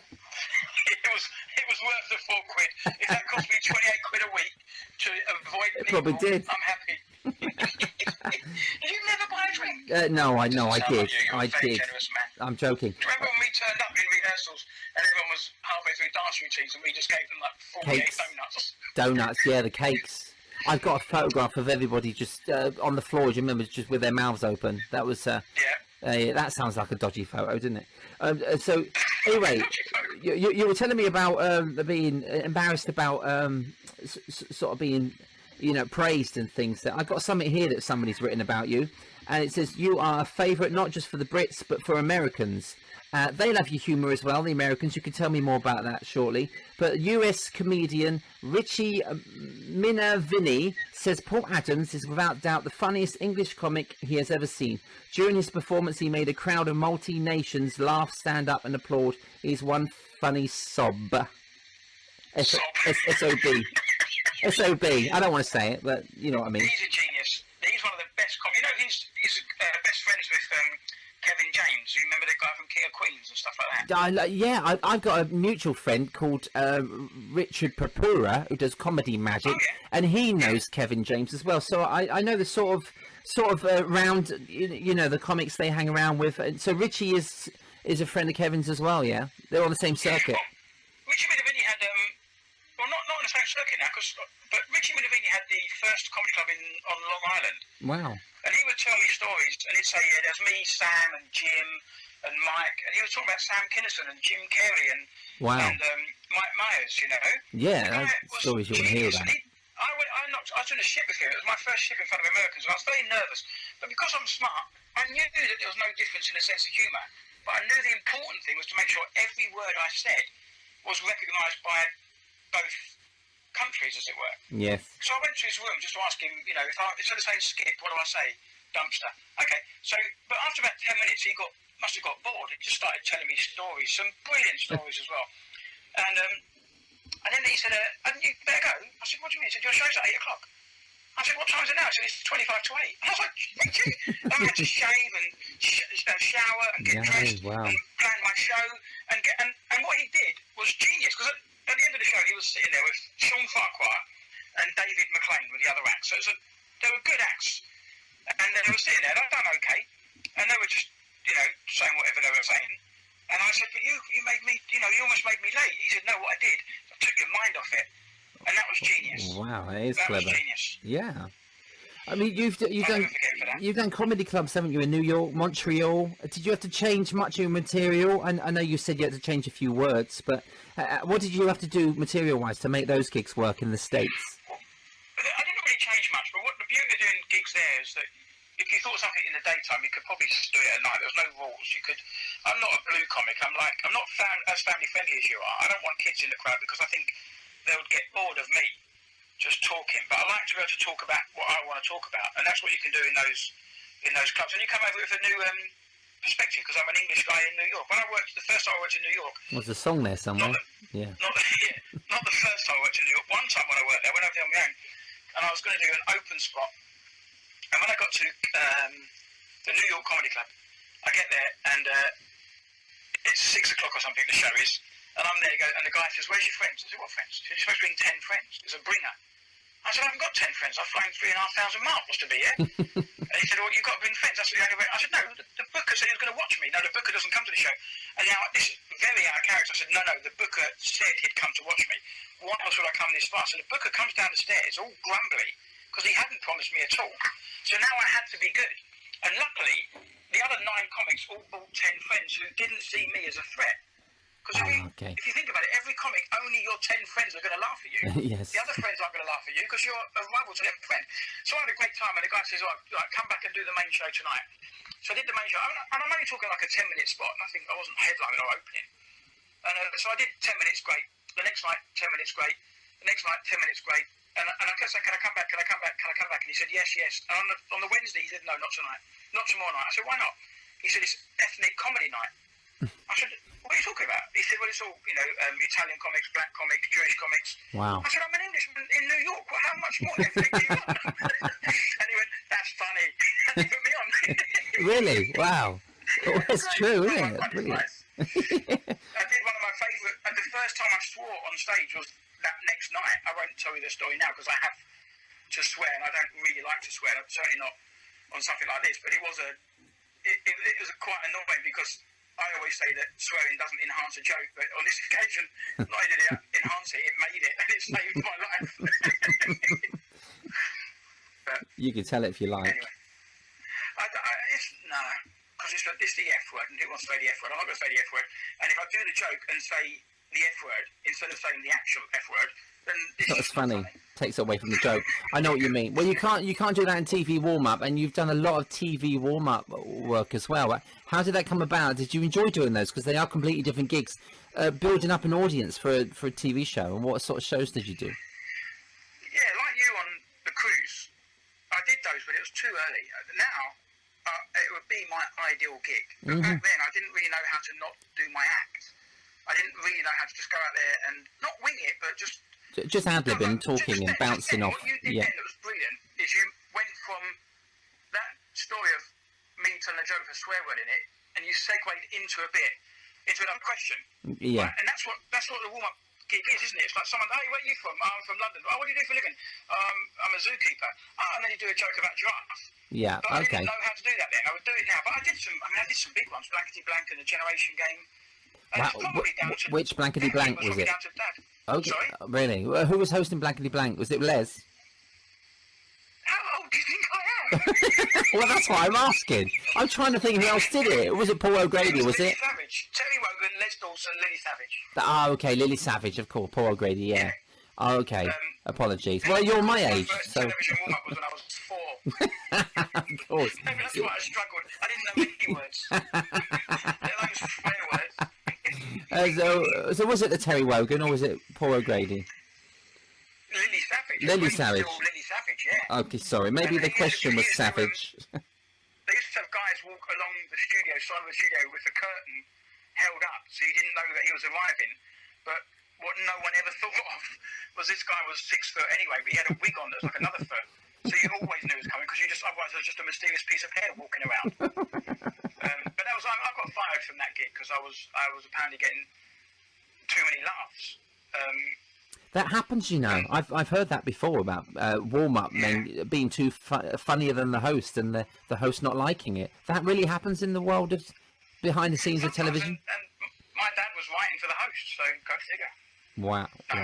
Speaker 2: worth the £4. If that cost me 28 quid a week to avoid people,
Speaker 1: probably did.
Speaker 2: I'm happy. Did you never buy a drink?
Speaker 1: No, I did.
Speaker 2: You're
Speaker 1: I
Speaker 2: a very
Speaker 1: did.
Speaker 2: generous man.
Speaker 1: I'm joking.
Speaker 2: Do you remember when we turned up in rehearsals and everyone was halfway through dance routines and we just gave them like 48
Speaker 1: Cakes.
Speaker 2: donuts?
Speaker 1: Donuts, yeah, the cakes. I've got a photograph of everybody just on the floor. Do you remember, just with their mouths open? That was yeah, that sounds like a dodgy photo, didn't it? So anyway, you were telling me about being embarrassed about sort of being, praised and things. That I've got something here that somebody's written about you, and it says you are a favourite not just for the Brits but for Americans. They love your humour as well, the Americans. You can tell me more about that shortly. But US comedian Richie Minervini says Paul Adams is without doubt the funniest English comic he has ever seen. During his performance, he made a crowd of multi-nations laugh, stand up and applaud. He's one funny sob. S-O-B. S-O-B. I don't want to say it, but you know what I mean.
Speaker 2: He's a genius. He's one of the best comics. He's best friends with Kevin James. You remember the guy from King of Queens and stuff like that?
Speaker 1: Yeah, I've got a mutual friend called Richard Papura who does comedy magic, and he knows Kevin James as well. So I know the sort of round, the comics they hang around with. And so Richie is a friend of Kevin's as well. Yeah, they're on the same circuit.
Speaker 2: Well, Richie Minervini had not on the same circuit now, but Richie Minervini had the first comedy club on Long Island.
Speaker 1: Wow.
Speaker 2: And he would tell me stories, and he'd say, yeah, there's me, Sam, and Jim, and Mike, and he was talking about Sam Kinison and Jim Carey and Mike Myers,
Speaker 1: Yeah, that's stories you want to hear about.
Speaker 2: I was doing a ship with him. It was my first ship in front of Americans, and I was very nervous. But because I'm smart, I knew that there was no difference in the sense of humour. But I knew the important thing was to make sure every word I said was recognised by both countries, as it were.
Speaker 1: Yes.
Speaker 2: So I went to his room just to ask him, if instead of saying skip, what do I say? Dumpster. Okay. So, but after about 10 minutes, he must have got bored. He just started telling me stories, some brilliant stories as well. And then he said, you better go. I said, what do you mean? He said, your show's at 8 o'clock. I said, what time is it now? He said, it's 25 to 8. And I was like, me too. I had to shave and shower and get dressed and plan my show. And what he did was genius, because at the end of the show, he was sitting there with Sean Farquhar and David McLean with the other acts. So they were good acts. And they were sitting there, they'd done okay. And they were just, saying whatever they were saying. And I said, but you made me, you almost made me late. He said, no, what I did, I took your mind off it. And that was genius.
Speaker 1: Wow, that is
Speaker 2: that
Speaker 1: clever.
Speaker 2: Was genius.
Speaker 1: Yeah. I mean, you've done comedy clubs, haven't you, in New York, Montreal? Did you have to change much of your material? And I know you said you had to change a few words, but what did you have to do material-wise to make those gigs work in the States?
Speaker 2: I didn't really change much, but what the beauty of doing gigs there is that if you thought something in the daytime, you could probably just do it at night. There was no rules. I'm not a blue comic. I'm not as family friendly as you are. I don't want kids in the crowd because I think they would get bored of me just talking. But I like to be able to talk about what I want to talk about, and that's what you can do in those clubs. And you come over with a new perspective, because I'm an English guy in New York. When the first time I worked in New York,
Speaker 1: was a song there somewhere?
Speaker 2: Not the first time I worked in New York. One time when I worked there, I went over there on my own, and I was going to do an open spot. And when I got to the New York Comedy Club, I get there and it's 6 o'clock or something. The show is, And I'm there, and the guy says, "Where's your friends?" I said, "What friends?" He said, "You're supposed to bring 10 friends. There's a bringer." I said, "I haven't got 10 friends. I've flown 3,500 miles to be here." And he said, "Well, you've got to bring friends. That's the only way." I said, "No, the booker said he was going to watch me. No, the booker doesn't come to the show." And now, this is very out of character. I said, "No, the booker said he'd come to watch me. Why else would I come this far?" So the booker comes down the stairs, all grumbly, because he hadn't promised me at all. So now I had to be good. And luckily, the other 9 comics all brought 10 friends who didn't see me as a threat. Because if you think about it, every comic, only your 10 friends are going to laugh at you.
Speaker 1: Yes.
Speaker 2: The other friends aren't going to laugh at you because you're a rival to their friend. So I had a great time, and the guy says, "All right, come back and do the main show tonight." So I did the main show, and I'm only talking like a 10-minute spot. I wasn't headlining or opening. And so I did 10 minutes, great. The next night, 10 minutes, great. The next night, 10 minutes, great. And I kept saying, "Can I come back? Can I come back? Can I come back?" And he said, "Yes, yes." And on the Wednesday, he said, "No, not tonight. Not tomorrow night." I said, "Why not?" He said, "It's ethnic comedy night." I said, "What are you talking about?" He said, "Well, it's all, Italian comics, black comics, Jewish comics."
Speaker 1: Wow.
Speaker 2: I said, "I'm an Englishman in New York. Well, how much more ethnic do you want?" And he went, "That's funny." And he put me on.
Speaker 1: Really? Wow. Well, that's true, isn't it? Brilliant.
Speaker 2: I did one of my favourite, and the first time I swore on stage was that next night. I won't tell you the story now because I have to swear, and I don't really like to swear. I'm certainly not on something like this, but it was quite annoying because I always say that swearing doesn't enhance a joke, but on this occasion, not only did it enhance it, it made it, and it saved my life. But,
Speaker 1: you can tell it if you like.
Speaker 2: anyway, because it's the F word, and people want to say the F word. I'm not going to say the F word. And if I do the joke and say the F word instead of saying the actual F word, then it's
Speaker 1: Not as
Speaker 2: just not
Speaker 1: funny. Takes it away from the joke. I know what you mean. Well, you can't do that in TV warm up, and you've done a lot of TV warm up work as well. How did that come about? Did you enjoy doing those? Because they are completely different gigs. Building up an audience for a TV show, and what sort of shows did you do?
Speaker 2: Yeah, like you on the cruise. I did those, but it was too early. Now, it would be my ideal gig. But back then, I didn't really know how to not do my act. I didn't really know how to just go out there and not wing it, but just
Speaker 1: ad-libbing, talking and bouncing off.
Speaker 2: What you did then that was brilliant is you went from that story of me telling a joke with a swear word in it, and you segued into a bit, into another question.
Speaker 1: Yeah.
Speaker 2: Right? And that's what the warm-up gig is, isn't it? It's like someone, "Hey, where are you from?" "I'm from London." "Oh, what do you do for a living?" "I'm a zookeeper." "Oh," and then you do a joke about giraffes.
Speaker 1: Yeah.
Speaker 2: But I
Speaker 1: Okay.
Speaker 2: didn't know how to do that then. I would do it now. But I did some big ones, Blankety Blank and the Generation Game. And
Speaker 1: Wow.
Speaker 2: it's probably down to,
Speaker 1: Which Blankety Blank was it?
Speaker 2: Down to Dad.
Speaker 1: Okay.
Speaker 2: Sorry?
Speaker 1: Really? Who was hosting Blankety Blank? Was it Les?
Speaker 2: How old do you think I am?
Speaker 1: Well, that's what I'm asking. I'm trying to think who else did it. Was it Paul O'Grady? Was
Speaker 2: Lily
Speaker 1: it?
Speaker 2: Savage. Terry Wogan, Les Dawson, Lily Savage.
Speaker 1: Okay. Lily Savage, of course. Paul O'Grady. Yeah. Oh, okay. Apologies. Well, you're my age,
Speaker 2: My first
Speaker 1: so.
Speaker 2: television warm-up was when I was 4.
Speaker 1: Of course.
Speaker 2: Maybe that's why I struggled. I didn't know any words. They're those swear words.
Speaker 1: So was it the Terry Wogan or was it Paul O'Grady?
Speaker 2: Lily Savage.
Speaker 1: Lily Savage.
Speaker 2: Still Lily Savage, yeah.
Speaker 1: Okay, sorry. Maybe the question was Savage.
Speaker 2: They used to have guys walk along the side of the studio with the curtain held up, so you didn't know that he was arriving. But what no one ever thought of was this guy was 6 foot anyway, but he had a wig on that was like another foot. So you always knew it was coming because otherwise there was just a mysterious piece of hair walking around. But I got fired from that gig because I was apparently getting too many laughs.
Speaker 1: That happens, you know. I've heard that before about warm up being too funnier than the host and the host not liking it. That really happens in the world of behind the scenes of television.
Speaker 2: And my dad was writing for the host, so go figure.
Speaker 1: Wow. Oh,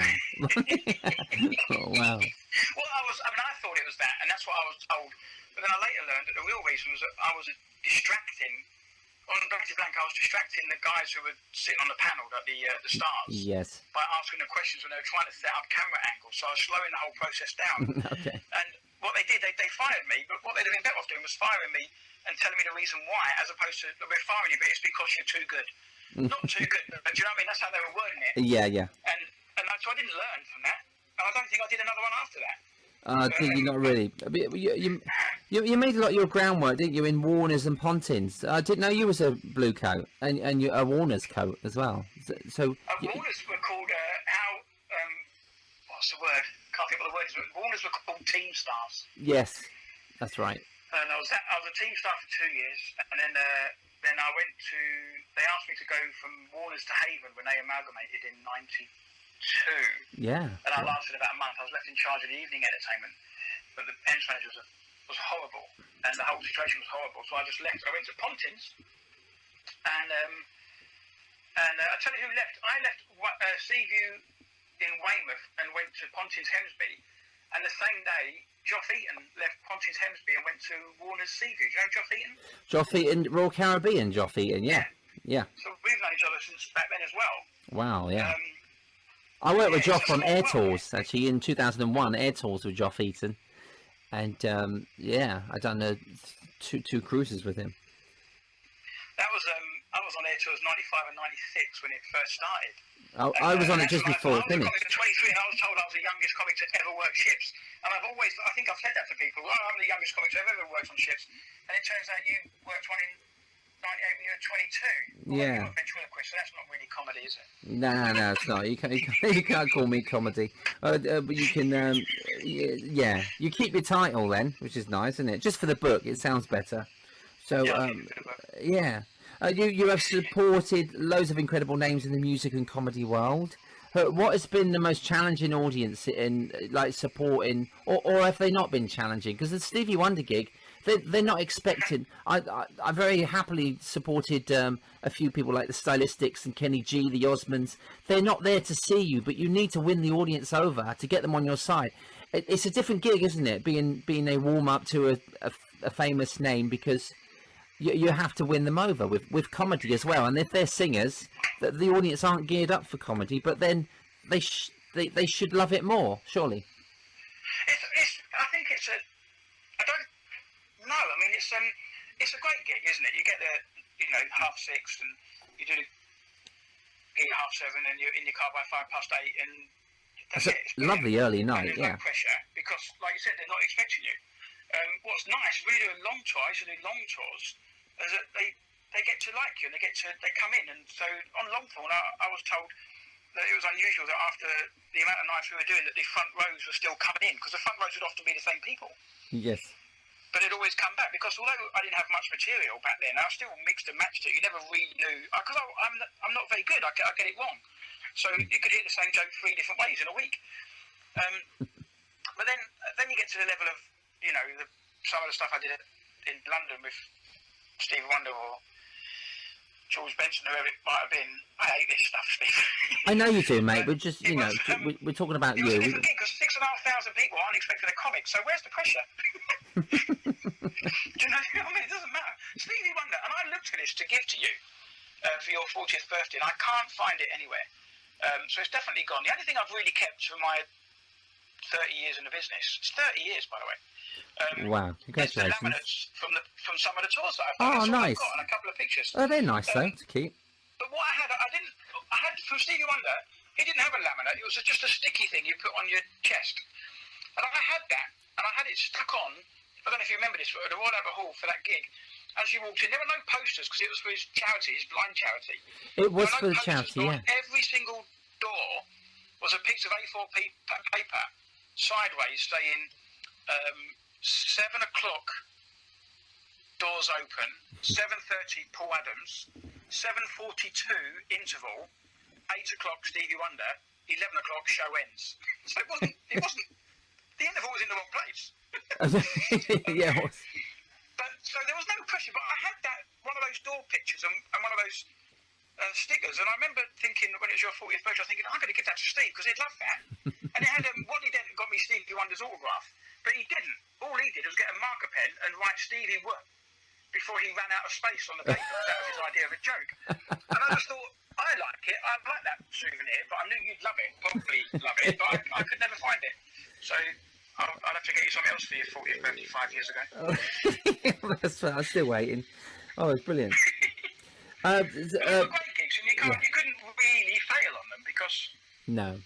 Speaker 1: wow.
Speaker 2: Well, I thought it was that, and that's what I was told. But then I later learned that the real reason was that I was distracting. On Blankety Blank, I was distracting the guys who were sitting on the panel, like the stars.
Speaker 1: Yes.
Speaker 2: By asking them questions when they were trying to set up camera angles. So I was slowing the whole process down.
Speaker 1: Okay.
Speaker 2: And what they did, they fired me, but what they'd have been better off doing was firing me and telling me the reason why, as opposed to, "We're firing you, but it's because you're too good." Not too good, but do you know what I mean? That's how they were wording it.
Speaker 1: Yeah.
Speaker 2: And so I didn't learn from that. And I don't think I did another one after that.
Speaker 1: Did you not really? You made a lot of your groundwork, didn't you, in Warners and Pontins? I didn't know you was a blue coat and you a Warners coat as well. So
Speaker 2: Warners were called what's the word? Can't think what the word is. Warners were called team stars.
Speaker 1: Yes, that's right.
Speaker 2: And I was a team star for 2 years, and then I went to. they asked me to go from Warner's to Haven when they amalgamated in '92.
Speaker 1: Yeah.
Speaker 2: And I lasted about a month. I was left in charge of the evening entertainment. But the entrance manager was horrible. And the whole situation was horrible. So I just left. I went to Pontins. And I tell you who left. I left Seaview in Weymouth and went to Pontins Hemsby. And the same day, Joff Eaton left Pontins Hemsby and went to Warner's Seaview. Do you know Joff Eaton?
Speaker 1: Joff Eaton, Royal Caribbean, Joff Eaton, yeah. Yeah.
Speaker 2: So we've known each other since back then as well.
Speaker 1: Wow, yeah. I worked with Joff on Air
Speaker 2: well,
Speaker 1: Tours, actually, in 2001, Air Tours with Joff Eaton. And, yeah, I'd done two cruises with him.
Speaker 2: That was, I was on Air Tours 95 and 96 when it first started.
Speaker 1: Oh, I was on it just before it finished.
Speaker 2: I was 23 and I was told I was the youngest comic to ever work ships. And I've always, I think I've said that to people, oh, I'm the youngest comic to have ever worked on ships. And it turns out you worked one in 98 when you were 22. Well,
Speaker 1: Yeah.
Speaker 2: you're a ventriloquist, so that's not really comedy, is it?
Speaker 1: No, it's not. You can't call me comedy. But you can, yeah. You keep your title then, which is nice, isn't it? Just for the book, it sounds better. So, yeah. You have supported loads of incredible names in the music and comedy world. What has been the most challenging audience in like supporting, or have they not been challenging? Because the Stevie Wonder gig, they're not expecting. I very happily supported a few people like the Stylistics and Kenny G, the Osmonds. They're not there to see you, but you need to win the audience over to get them on your side. It's a different gig, isn't it? Being a warm up to a famous name, because you have to win them over with comedy as well. And if they're singers, the audience aren't geared up for comedy, but then they should love it more, surely.
Speaker 2: I think it's a. I don't know. I mean, it's a great gig, isn't it? You get there, 6:30, and you do the gig at 7:30, and you're in your car by 8:05, and that's it. It's
Speaker 1: lovely early night,
Speaker 2: and there's no pressure because, like you said, they're not expecting you. What's nice when you do a long tour, I used to do long tours, is that they get to like you and they come in. And so on Longthorn, I was told that it was unusual that after the amount of nights we were doing, that the front rows were still coming in, because the front rows would often be the same people.
Speaker 1: Yes.
Speaker 2: But it'd always come back, because although I didn't have much material back then, I still mixed and matched it. You never really knew, because I'm not very good. I get it wrong. So you could hear the same joke 3 different ways in a week. But then you get to the level of, some of the stuff I did in London with Stevie Wonder or George Benson, whoever it might have been. I hate this stuff, Steve.
Speaker 1: I know you do, mate. But just, we're talking about you.
Speaker 2: It was a different gig, because 6,500 people aren't expecting a comic, so where's the pressure? Do you know what I mean? It doesn't matter. Stevie Wonder, and I looked for this to give to you for your 40th birthday, and I can't find it anywhere. So it's definitely gone. The only thing I've really kept for my 30 years in the business, it's 30 years, by the way.
Speaker 1: Wow, congratulations.
Speaker 2: It's the laminates from some of the tours that I've
Speaker 1: Oh,
Speaker 2: done. That's all
Speaker 1: nice.
Speaker 2: I've got, and a couple of pictures.
Speaker 1: Oh, they're nice, though, to keep.
Speaker 2: But what I had from Stevie Wonder, he didn't have a laminate. It was just a sticky thing you put on your chest. And I had that, and I had it stuck on. I don't know if you remember this, but at the Royal Albert Hall for that gig, as you walked in, there were no posters, because it was for his charity, his blind charity.
Speaker 1: It was for the
Speaker 2: posters,
Speaker 1: charity, yeah.
Speaker 2: on every single door was a piece of A4 paper, sideways, saying 7 o'clock, doors open, 7:30 Paul Adams, 7:42 interval, 8 o'clock Stevie Wonder, 11 o'clock show ends. So it wasn't the interval was in the wrong place.
Speaker 1: Yeah.
Speaker 2: But so there was no pressure, but I had one of those door pictures and one of those stickers, and I remember thinking when it was your 40th birthday, I was thinking, I'm going to give that to Steve because he'd love that. And it had Wally Dent got me Stevie Wonder's autograph, but he didn't. All he did was get a marker pen and write Stevie Wonder before he ran out of space on the paper. That was his idea of a joke. And I just thought, I like it, I like that souvenir, but I knew you'd love it, probably love it, but I could never find it. So I'll have to get you something else for your 40th birthday 5 years ago.
Speaker 1: That's right, I'm still waiting. Oh, it's brilliant.
Speaker 2: They were great gigs, and you couldn't really fail on them, because
Speaker 1: no,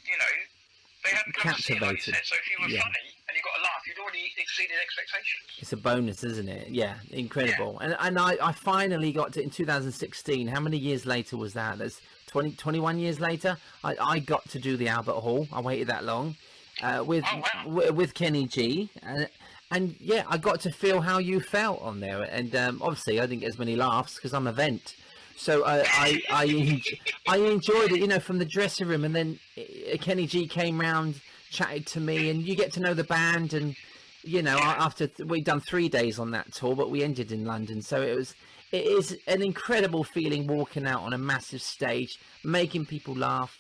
Speaker 2: they hadn't come to see it, like you
Speaker 1: captivated.
Speaker 2: said. So if you were funny and you got a laugh, you'd already exceeded expectations.
Speaker 1: It's a bonus, isn't it? Yeah, incredible. Yeah. And I finally got to, in 2016, how many years later was that? That's 21 years later. I got to do the Albert Hall. I waited that long with Kenny G. And yeah, I got to feel how you felt on there. And obviously I didn't get as many laughs because I'm a vent. So I enjoyed it, you know, from the dressing room, and then Kenny G came round, chatted to me, and you get to know the band, and you know, after we'd done 3 days on that tour, but we ended in London, so it is an incredible feeling walking out on a massive stage, making people laugh,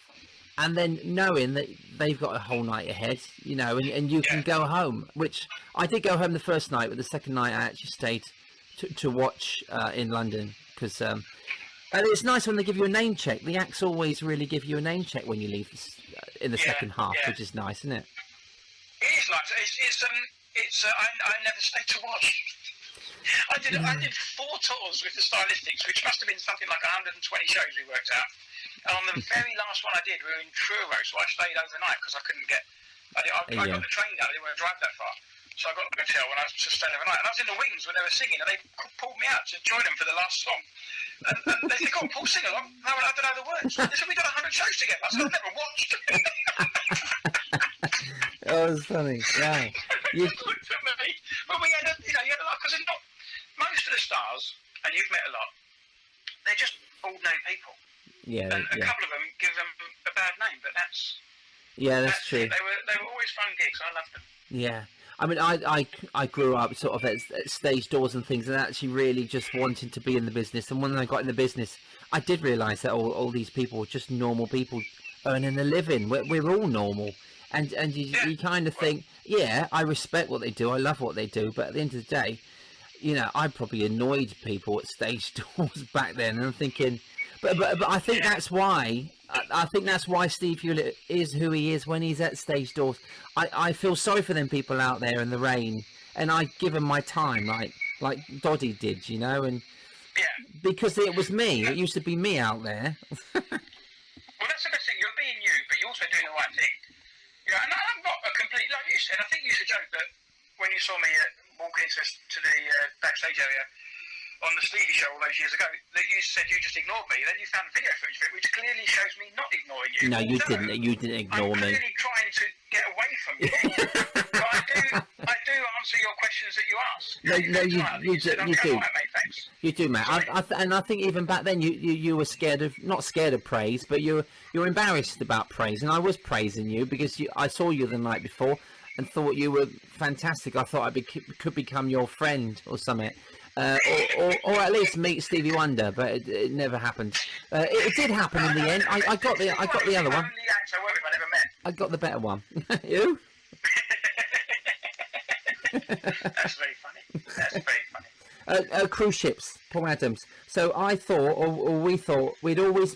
Speaker 1: and then knowing that they've got a whole night ahead, you know, and you can go home, which I did go home the first night, but the second night I actually stayed to watch in London, because and it's nice when they give you a name check. The acts always really give you a name check when you leave in the second half, which is nice, isn't it?
Speaker 2: It is nice. I never stayed to watch. I did 4 tours with the Stylistics, which must have been something like 120 shows we worked out. And on the very last one I did, we were in Truro, so I stayed overnight because I couldn't get. I got the train down. I didn't want to drive that far, so I got a hotel when I was just staying overnight. And I was in the wings when they were singing, and they pulled me out to join them for the last song. And they said, "Go on, Paul, sing along." No, I don't know the words. They said, "We done 100 shows together." I said, "I've never watched."
Speaker 1: Oh, it was funny. Yeah.
Speaker 2: You looked at me, but we had a lot, because most of the stars, and you've met a lot, they're just ordinary people.
Speaker 1: Yeah.
Speaker 2: And a couple of them give them a bad name, but that's
Speaker 1: true.
Speaker 2: They were always fun gigs. I loved them.
Speaker 1: Yeah. I mean, I grew up sort of at stage doors and things, and actually really just wanting to be in the business. And when I got in the business, I did realise that all these people were just normal people earning a living. We're all normal, and you kind of think, yeah, I respect what they do, I love what they do, but at the end of the day, you know, I probably annoyed people at stage doors back then, and I'm thinking, but I think that's why. I think that's why Steve Hewlett is who he is when he's at stage doors. I feel sorry for them people out there in the rain, and I give them my time, like Doddy did, you know, and because it was me. It used to be me out there.
Speaker 2: Well, that's the best thing. You're being you, but you're also doing the right thing. You know, and I'm not a complete, like you said. I think you used to joke that when you saw me walk into the backstage area on the Stevie show all those years ago, that you said you just ignored me. Then you found video footage of it, which clearly shows me not ignoring you.
Speaker 1: No, you didn't. You didn't ignore me.
Speaker 2: I'm clearly trying to get away from you, but I do answer your questions that you ask.
Speaker 1: No, you do.
Speaker 2: Right, mate, thanks.
Speaker 1: You do, mate. And I think even back then you were not scared of praise, but you're embarrassed about praise. And I was praising you because I saw you the night before and thought you were fantastic. I thought I could become your friend or something. Or at least meet Stevie Wonder, but it never happened. It did happen in the end. I got the other one. I got the better one. You?
Speaker 2: That's very funny. That's very funny.
Speaker 1: Cruise ships, Paul Adams. So I thought, or we thought, we'd always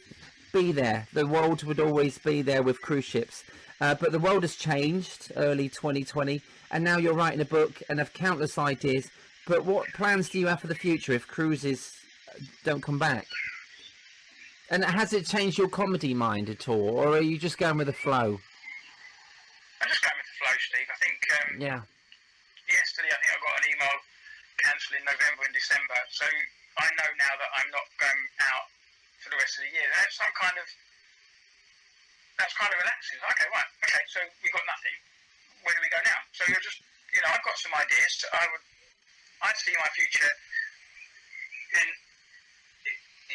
Speaker 1: be there. The world would always be there with cruise ships. But the world has changed early 2020, and now you're writing a book and have countless ideas. But what plans do you have for the future if cruises don't come back? And has it changed your comedy mind at all, or are you just going with the flow?
Speaker 2: I'm just going with the flow, Steve. I think yesterday I got an email cancelling November and December, so I know now that I'm not going out for the rest of the year. That's kind of relaxing. Okay, right. Okay, so we've got nothing. Where do we go now? So you're just, I've got some ideas. I see my future in,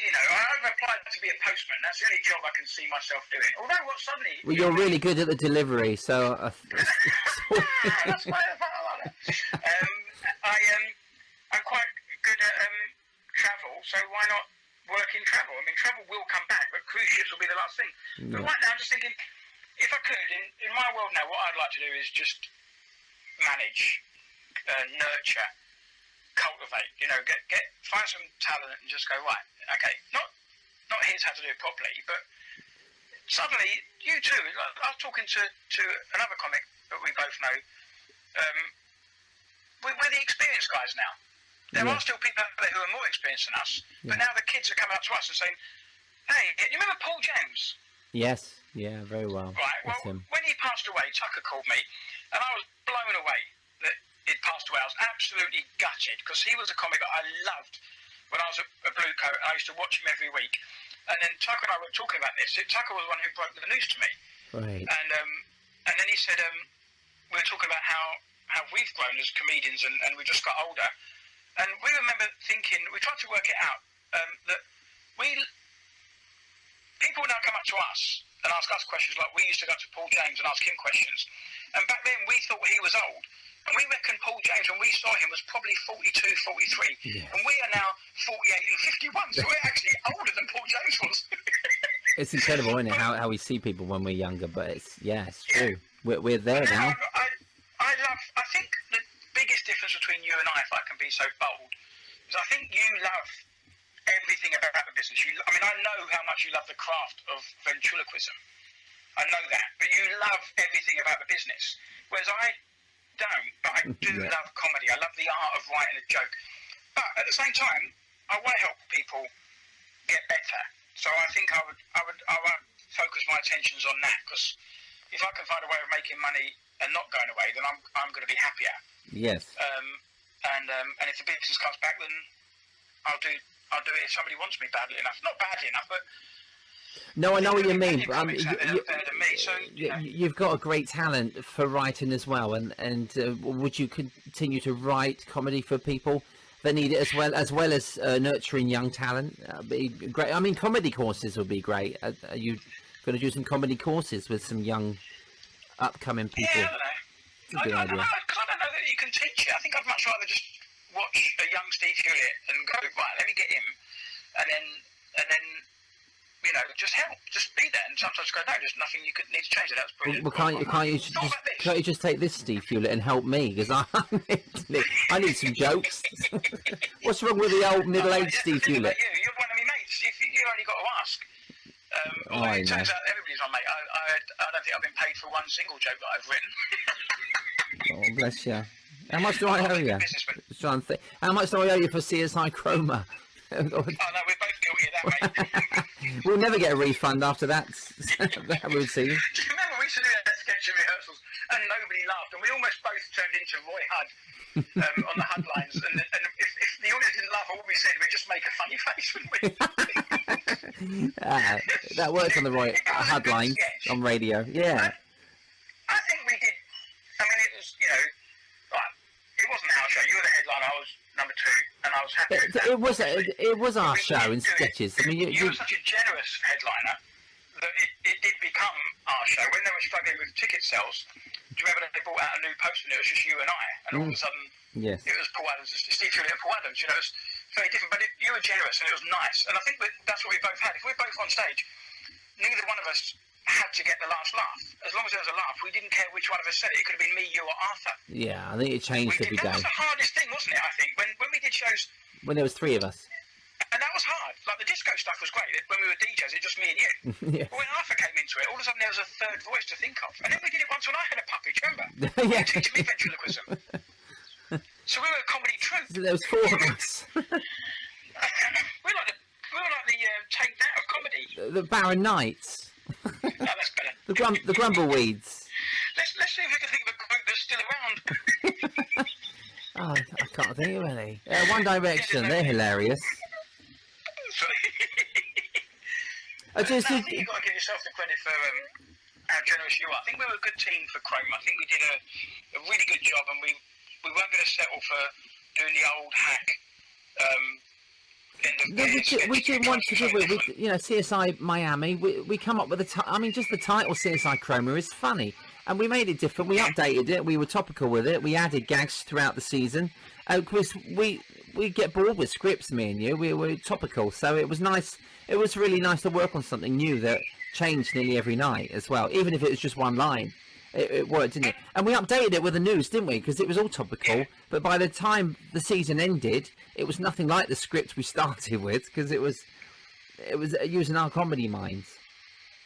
Speaker 2: I've applied to be a postman. That's the only job I can see myself doing. Although suddenly...
Speaker 1: Well, you're really good at the delivery, so...
Speaker 2: That's why I like it. I'm quite good at travel, so why not work in travel? I mean, travel will come back, but cruise ships will be the last thing.
Speaker 1: No.
Speaker 2: But right now, I'm just thinking, if I could, in my world now, what I'd like to do is just manage, nurture, cultivate, find some talent and just go, right, okay, not here's how to do it properly, but suddenly, you too, I was talking to another comic that we both know, we're the experienced guys now. There are still people out there who are more experienced than us, but now the kids are coming up to us and saying, hey, you remember Paul James?
Speaker 1: Yes, yeah, very well.
Speaker 2: Right, well, when he passed away, Tucker called me, and I was blown away that he'd passed away. I was absolutely gutted, because he was a comic that I loved when I was a Blue Coat, and I used to watch him every week. And then Tucker and I were talking about this. Tucker was the one who broke the news to me.
Speaker 1: Right.
Speaker 2: And then he said, we were talking about how we've grown as comedians and we just got older. And we remember thinking, we tried to work it out, that we up to us and ask us questions like we used to go to Paul James and ask him questions. And back then we thought he was old. And we reckon Paul James, when we saw him, was probably 42, 43. Yeah. And we are now 48 and 51. So we're actually older than Paul James was.
Speaker 1: It's incredible, isn't it, how we see people when we're younger. But it's true. We're there now.
Speaker 2: I think the biggest difference between you and I, if I can be so bold, is I think you love everything about the business. I know how much you love the craft of ventriloquism. I know that. But you love everything about the business. Whereas I don't, but I do love comedy. I love the art of writing a joke. But at the same time, I want to help people get better. So I think I would focus my attentions on that, because if I can find a way of making money and not going away, then I'm going to be happier.
Speaker 1: Yes.
Speaker 2: And if the business comes back, then I'll do it if somebody wants me badly enough. Not badly enough, but.
Speaker 1: No, I know what you mean. You've got a great talent for writing as well, and would you continue to write comedy for people that need it as well as nurturing young talent? That'd be great. I mean, comedy courses would be great. Are you going to do some comedy courses with some young, upcoming people?
Speaker 2: Yeah, I don't know. I don't know that you can teach it. I think I'd much rather just watch a young Steve Hewlett and go, right, let me get him, and then. Just help, just be there, and sometimes go, no, there's nothing you could need to change it. That's brilliant.
Speaker 1: Well, can't you just take this Steve Hewlett and help me, because I need some jokes. What's wrong with the old middle-aged Steve Hewlett?
Speaker 2: You're one of my mates. You only got to ask. Although it turns out everybody's my mate. I don't think I've been paid for one single joke that I've written.
Speaker 1: Oh, bless you. How much do I owe you? How much do I owe you for CSI Chroma?
Speaker 2: Oh no, we're both guilty of that, mate.
Speaker 1: We'll never get a refund after that routine.
Speaker 2: Do you remember we used to do that sketch in rehearsals and nobody laughed, and we almost both turned into Roy Hudd on the Hudd lines, and if the audience didn't laugh at what we said, we'd just make a funny face, wouldn't we?
Speaker 1: That worked on the Roy Hudd lines on radio. Yeah.
Speaker 2: I think we did. I mean, it was, it wasn't our show. You were the headliner, I was number 2, and I was happy with that.
Speaker 1: It was our show in sketches. I mean,
Speaker 2: you were such a generous headliner that it did become our show. When they were struggling with ticket sales, do you remember that they brought out a new poster and it was just you and I, and all of a sudden it was Paul Adams, Steve Hewlett and Paul Adams. It was very different, but you were generous and it was nice, and I think that's what we both had. If we're both on stage, neither one of us had to get the last laugh. As long as there was a laugh, we didn't care which one of us said it. It could have been me, you, or Arthur.
Speaker 1: Yeah, I think it changed every day.
Speaker 2: That was the hardest thing, wasn't it, I think, when we did shows.
Speaker 1: When there was 3 of us.
Speaker 2: And that was hard. Like, the disco stuff was great. When we were DJs, it was just me and you.
Speaker 1: Yeah.
Speaker 2: But when Arthur came into it, all of a sudden there was a third voice to think of. And then we did it once when I had a puppy, do you remember?
Speaker 1: Yeah.
Speaker 2: You teaching me ventriloquism. So we were a comedy troupe.
Speaker 1: So there was 4 of us.
Speaker 2: we were like the take that of comedy.
Speaker 1: The Barron Knights.
Speaker 2: No, that's better.
Speaker 1: The Grumbleweeds.
Speaker 2: Let's see if we can think of a group that's still around.
Speaker 1: Oh, I can't think of any. One Direction, they're hilarious.
Speaker 2: I think you've got to give yourself the credit for how generous you are. I think we were a good team for Chrome. I think we did a really good job, and we weren't going to settle for doing the old hack.
Speaker 1: We didn't want to do it. CSI Miami. We come up with just the title CSI Chroma is funny, and we made it different. We updated it. We were topical with it. We added gags throughout the season. Because we get bored with scripts, me and you. We were topical, so it was nice. It was really nice to work on something new that changed nearly every night as well, even if it was just one line. It worked, didn't it? And we updated it with the news, didn't we? Because it was all topical. But by the time the season ended, it was nothing like the script we started with, because it was using our comedy minds.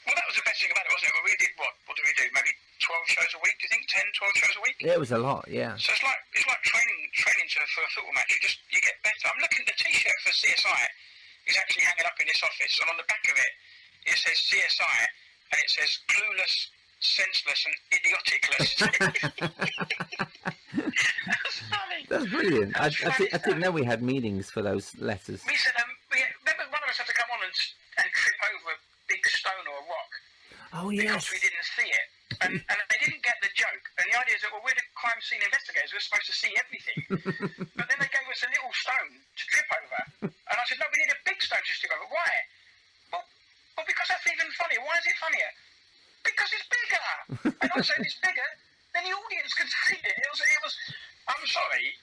Speaker 2: Well, that was the best thing about it, wasn't it? Well, we did what did we do? Maybe 12 shows a week? Do you think 10, 12 shows a week?
Speaker 1: Yeah, it was a lot. Yeah.
Speaker 2: So it's like training for a football match. You get better. I'm looking at the T-shirt for CSI. It's actually hanging up in this office, and on the back of it, it says CSI, and it says clueless, senseless, and idioticless. That's funny.
Speaker 1: That's brilliant. I didn't know we had meanings for those letters.
Speaker 2: We said, remember one of us had to come on and trip over a big stone or a rock.
Speaker 1: Oh, yes.
Speaker 2: Because we didn't see it. And they didn't get the joke. And the idea is that, we're the crime scene investigators. We're supposed to see everything. But then they gave us a little stone to trip over. And I said, no, we need a big stone to trip over. Why? Well, because that's even funny. Why is it funnier? Because it's bigger. And I said it's bigger, then the audience can see it. It was. I'm sorry.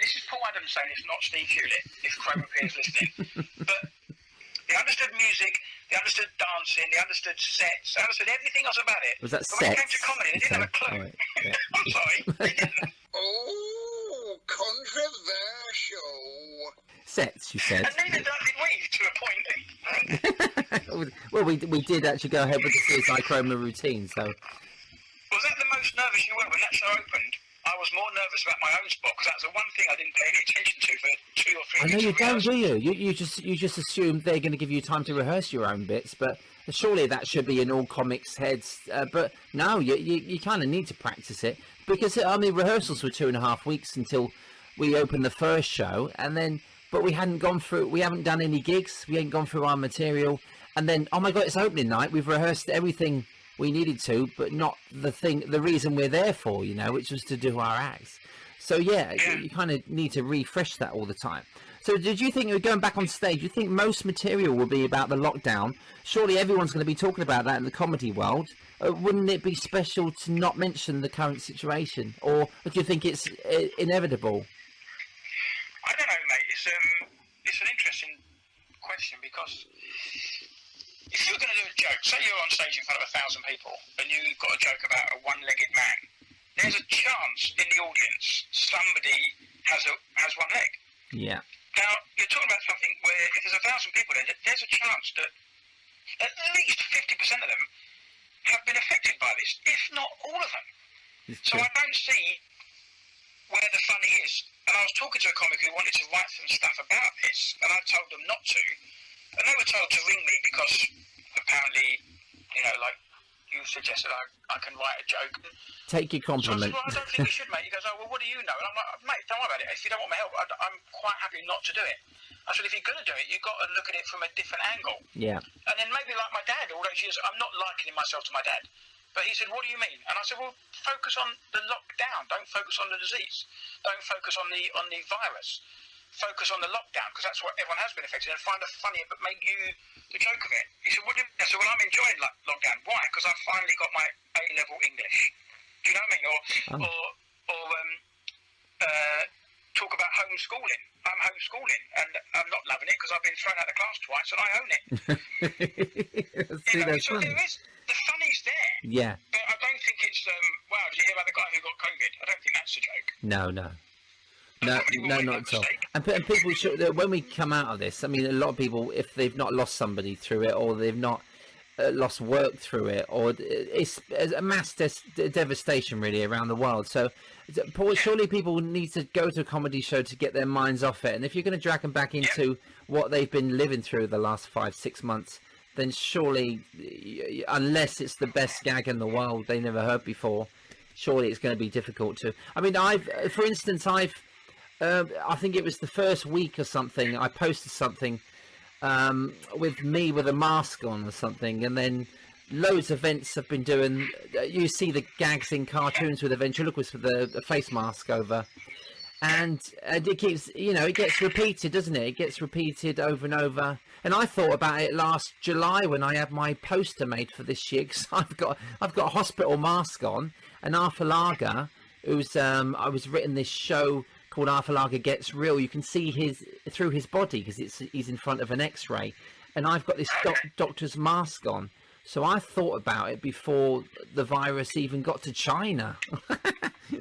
Speaker 2: This is Paul Adams saying it's not Steve Hewlett, if Chroma is listening. But they understood music, they understood dancing, they understood sets, they understood everything else about it.
Speaker 1: Was that
Speaker 2: but when it came
Speaker 1: sets?
Speaker 2: to comedy, they didn't have a clue.
Speaker 1: Right, yeah.
Speaker 2: I'm sorry. They didn't.
Speaker 3: Oh, controversial.
Speaker 1: Sets, you said.
Speaker 2: And neither did we, to a point.
Speaker 1: Well, we did actually go ahead with the CSI Chroma routine, so...
Speaker 2: Was that the most nervous you were when that show opened? I was more nervous about my own spot because that's the one thing I didn't pay any attention to for 2 or 3
Speaker 1: I know
Speaker 2: weeks.
Speaker 1: you don't, do you? You just assume they're going to give you time to rehearse your own bits, but surely that should be in all comics' heads. But no, you kind of need to practice it because I mean rehearsals were 2.5 weeks until we opened the first show, and then but we haven't done any gigs, we ain't gone through our material, and then oh my god, it's opening night. We've rehearsed everything we needed to, but not the reason we're there for, which was to do our acts. So yeah. You kind of need to refresh that all the time. So did you think, going back on stage, you think most material will be about the lockdown? Surely everyone's going to be talking about that in the comedy world. Wouldn't it be special to not mention the current situation, or do you think it's inevitable?
Speaker 2: I don't know, mate. It's an interesting question because if you're going to do a joke, say you're on stage in front of 1,000 people and you've got a joke about a one-legged man, there's a chance in the audience somebody has one leg.
Speaker 1: Yeah.
Speaker 2: Now, you're talking about something where if there's 1,000 people there, there's a chance that at least 50% of them have been affected by this, if not all of them. So I don't see where the funny is. And I was talking to a comic who wanted to write some stuff about this, and I told them not to. And they were told to ring me because apparently, like you suggested, I can write a joke.
Speaker 1: Take your compliment.
Speaker 2: So I said, well, I don't think you should, mate. He goes, oh, well, what do you know? And I'm like, mate, don't worry about it. If you don't want my help, I'm quite happy not to do it. I said, if you're going to do it, you've got to look at it from a different angle.
Speaker 1: Yeah.
Speaker 2: And then maybe like my dad, all those years, I'm not likening myself to my dad. But he said, what do you mean? And I said, well, focus on the lockdown. Don't focus on the disease. Don't focus on the virus. Focus on the lockdown, because that's what everyone has been affected, and find a funny but make you the joke of it. He said, what do you mean? I said, well, I'm enjoying lockdown. Why? Because I've finally got my A-level English. Do you know what I mean? Or talk about homeschooling. I'm homeschooling, and I'm not loving it because I've been thrown out of the class twice, and I own it.
Speaker 1: See, that's
Speaker 2: so
Speaker 1: funny.
Speaker 2: The funny's there.
Speaker 1: Yeah.
Speaker 2: But I don't think it's, wow, did you hear about the guy who got COVID? I don't think that's a joke.
Speaker 1: No, not at all. And people should, when we come out of this, I mean, a lot of people, if they've not lost somebody through it, or they've not lost work through it, or it's a mass devastation really around the world. So, Paul, surely people need to go to a comedy show to get their minds off it. And if you're going to drag them back into what they've been living through the last 5-6 months, then surely, unless it's the best gag in the world they never heard before, surely it's going to be difficult to. I mean, I think it was the first week or something, I posted something with me with a mask on or something, and then loads of events have been doing, you see the gags in cartoons with a ventriloquist with a face mask over, and it keeps, it gets repeated, doesn't it? It gets repeated over and over. And I thought about it last July when I had my poster made for this year, because I've got a hospital mask on, and Arthur Lager, who's I was written this show called Arthur Lager Gets Real. You can see through his body because he's in front of an X-ray, and I've got this doctor's mask on. So I thought about it before the virus even got to China.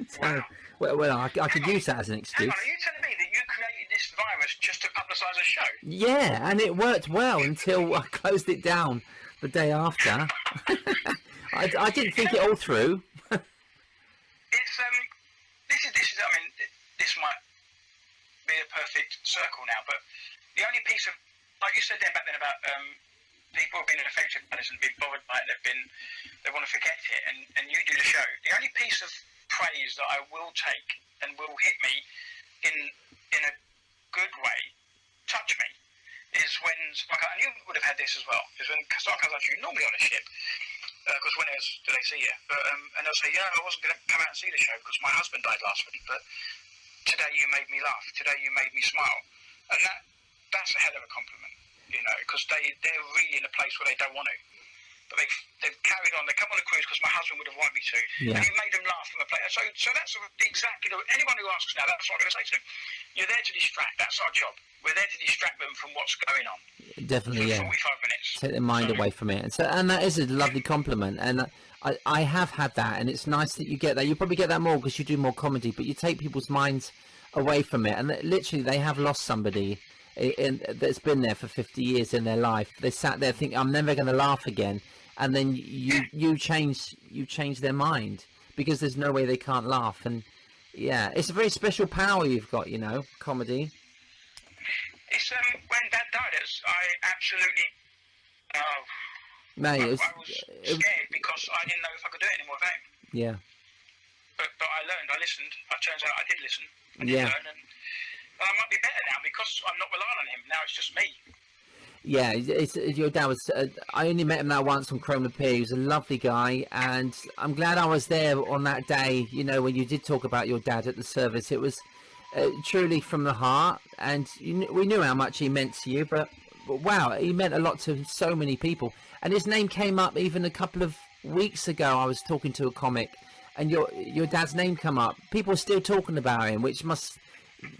Speaker 1: So, well, I could use that as an excuse.
Speaker 2: Hang on, are you telling me that you created this virus just to publicise a show?
Speaker 1: Yeah, and it worked well until I closed it down the day after. I didn't think it all through.
Speaker 2: This might be a perfect circle now, but the only piece of, like you said then back then about people have been affected by this and been bothered by it, they want to forget it, and you do the show. The only piece of praise that I will take and will hit me in a good way, touch me, is when, and you would have had this as well, is when someone comes up to you, normally on a ship, because when else do they see you? But, and they'll say, I wasn't going to come out and see the show because my husband died last week, but today you made me laugh, today you made me smile. And that's a hell of a compliment, because they're really in a place where they don't want to. but they've carried on. They come on a cruise because my husband would have wanted me to,
Speaker 1: Yeah.
Speaker 2: and it made them laugh from a place. So that's exactly anyone who asks now. That's what I'm going to say to them. You're there to distract. That's our job. We're there to distract them from what's going on.
Speaker 1: Definitely,
Speaker 2: For
Speaker 1: yeah.
Speaker 2: 45 minutes.
Speaker 1: Take their mind away from it. And that is a lovely compliment. And I have had that, and it's nice that you get that. You probably get that more because you do more comedy, but you take people's minds away from it. And literally, they have lost somebody that's been there for 50 years in their life. They sat there thinking, I'm never going to laugh again. And then you change their mind because there's no way they can't laugh. And yeah, it's a very special power you've got, comedy.
Speaker 2: It's when Dad died, I absolutely.
Speaker 1: Mate,
Speaker 2: I was scared because I didn't know if I could do it anymore without him.
Speaker 1: Yeah.
Speaker 2: But I learned. I listened. It turns out I did listen. I did
Speaker 1: Yeah.
Speaker 2: learn, and I might be better now because I'm not relying on him. Now it's just me.
Speaker 1: Yeah, it's your dad was. I only met him that once on Chroma Pier. He was a lovely guy, and I'm glad I was there on that day. When you did talk about your dad at the service, it was truly from the heart, and we knew how much he meant to you. But wow, he meant a lot to so many people. And his name came up even a couple of weeks ago. I was talking to a comic, and your dad's name come up. People are still talking about him, which must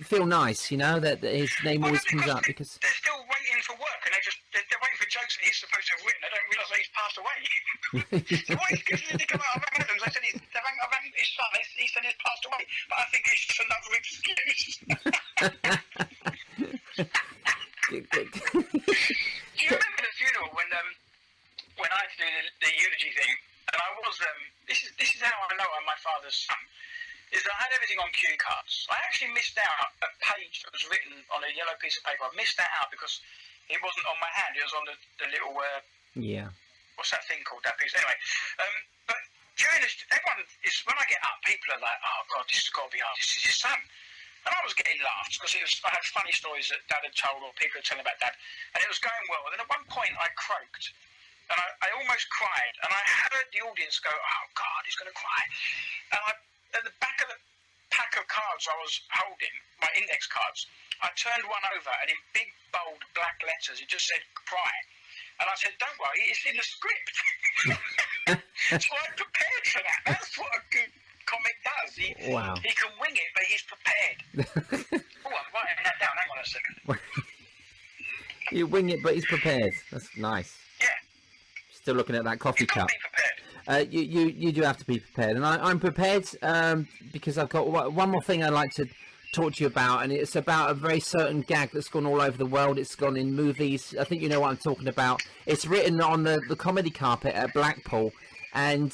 Speaker 1: feel nice, that his name always comes up because
Speaker 2: they're still waiting for work, and they're waiting for jokes that he's supposed to have written. They don't realise that he's passed away. So why did he come out? I rang them. They said I rang his son. He said he's passed away, but I think it's just another excuse. Do you remember the funeral when I had to do the eulogy thing? And I was this is how I know I'm my father's son. Is that I had everything on cue cards. I actually missed out a page that was written on a yellow piece of paper. I missed that out because it wasn't on my hand. It was on the little
Speaker 1: yeah.
Speaker 2: What's that thing called? That piece. Anyway, but during this, everyone is when I get up, people are like, "Oh God, this has got to be ours. This is his son." And I was getting laughs because I had funny stories that Dad had told or people had telling about Dad, and it was going well. And then at one point, I croaked. And I almost cried, and I heard the audience go, "Oh God, he's going to cry!" And at the back of the pack of cards I was holding, my index cards, I turned one over, and in big, bold, black letters, it just said "cry." And I said, "Don't worry, it's in the script." So I prepared for that. That's what a good comic does. He can wing it, but he's prepared. Oh, I'm writing that down. Hang on a second.
Speaker 1: You wing it, but he's prepared. That's nice.
Speaker 2: Yeah.
Speaker 1: Still looking at that coffee cup.
Speaker 2: Be prepared.
Speaker 1: You do have to be prepared, and I'm prepared because I've got one more thing I'd like to talk to you about, and it's about a very certain gag that's gone all over the world. It's gone in movies. I think you know what I'm talking about. It's written on the comedy carpet at Blackpool, and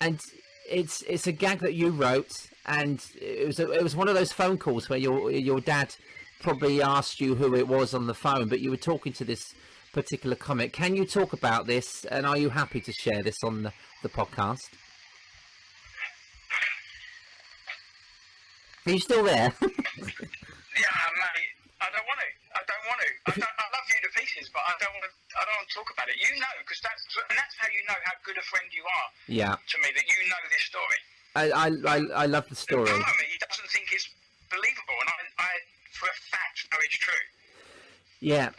Speaker 1: it's a gag that you wrote, and it was one of those phone calls where your dad probably asked you who it was on the phone, but you were talking to this particular comic. Can you talk about this, and are you happy to share this on the podcast? Are you still there?
Speaker 2: Yeah, mate. I don't want to. I love you to pieces, but I don't want to talk about it. You know, because that's how you know how good a friend you are.
Speaker 1: Yeah.
Speaker 2: To me, that you know this story.
Speaker 1: I love the story.
Speaker 2: And part of me doesn't think it's believable, and I for a fact know it's true.
Speaker 1: Yeah.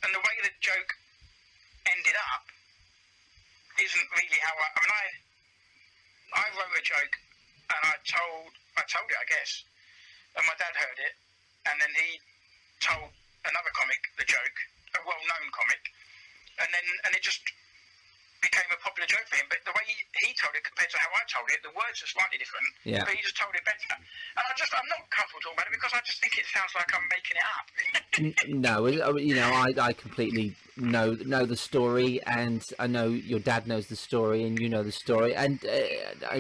Speaker 2: And the way the joke ended up isn't really how I wrote a joke, and I told it, I guess, and my dad heard it, and then he told another comic the joke, a well-known comic, and it just became a popular joke for him. But the way he told it compared to how I told it, the words are slightly different.
Speaker 1: Yeah.
Speaker 2: But he just told it better, and I'm not comfortable talking about it because I just think it sounds like I'm making it up.
Speaker 1: No, I completely know the story, and I know your dad knows the story, and you know the story, and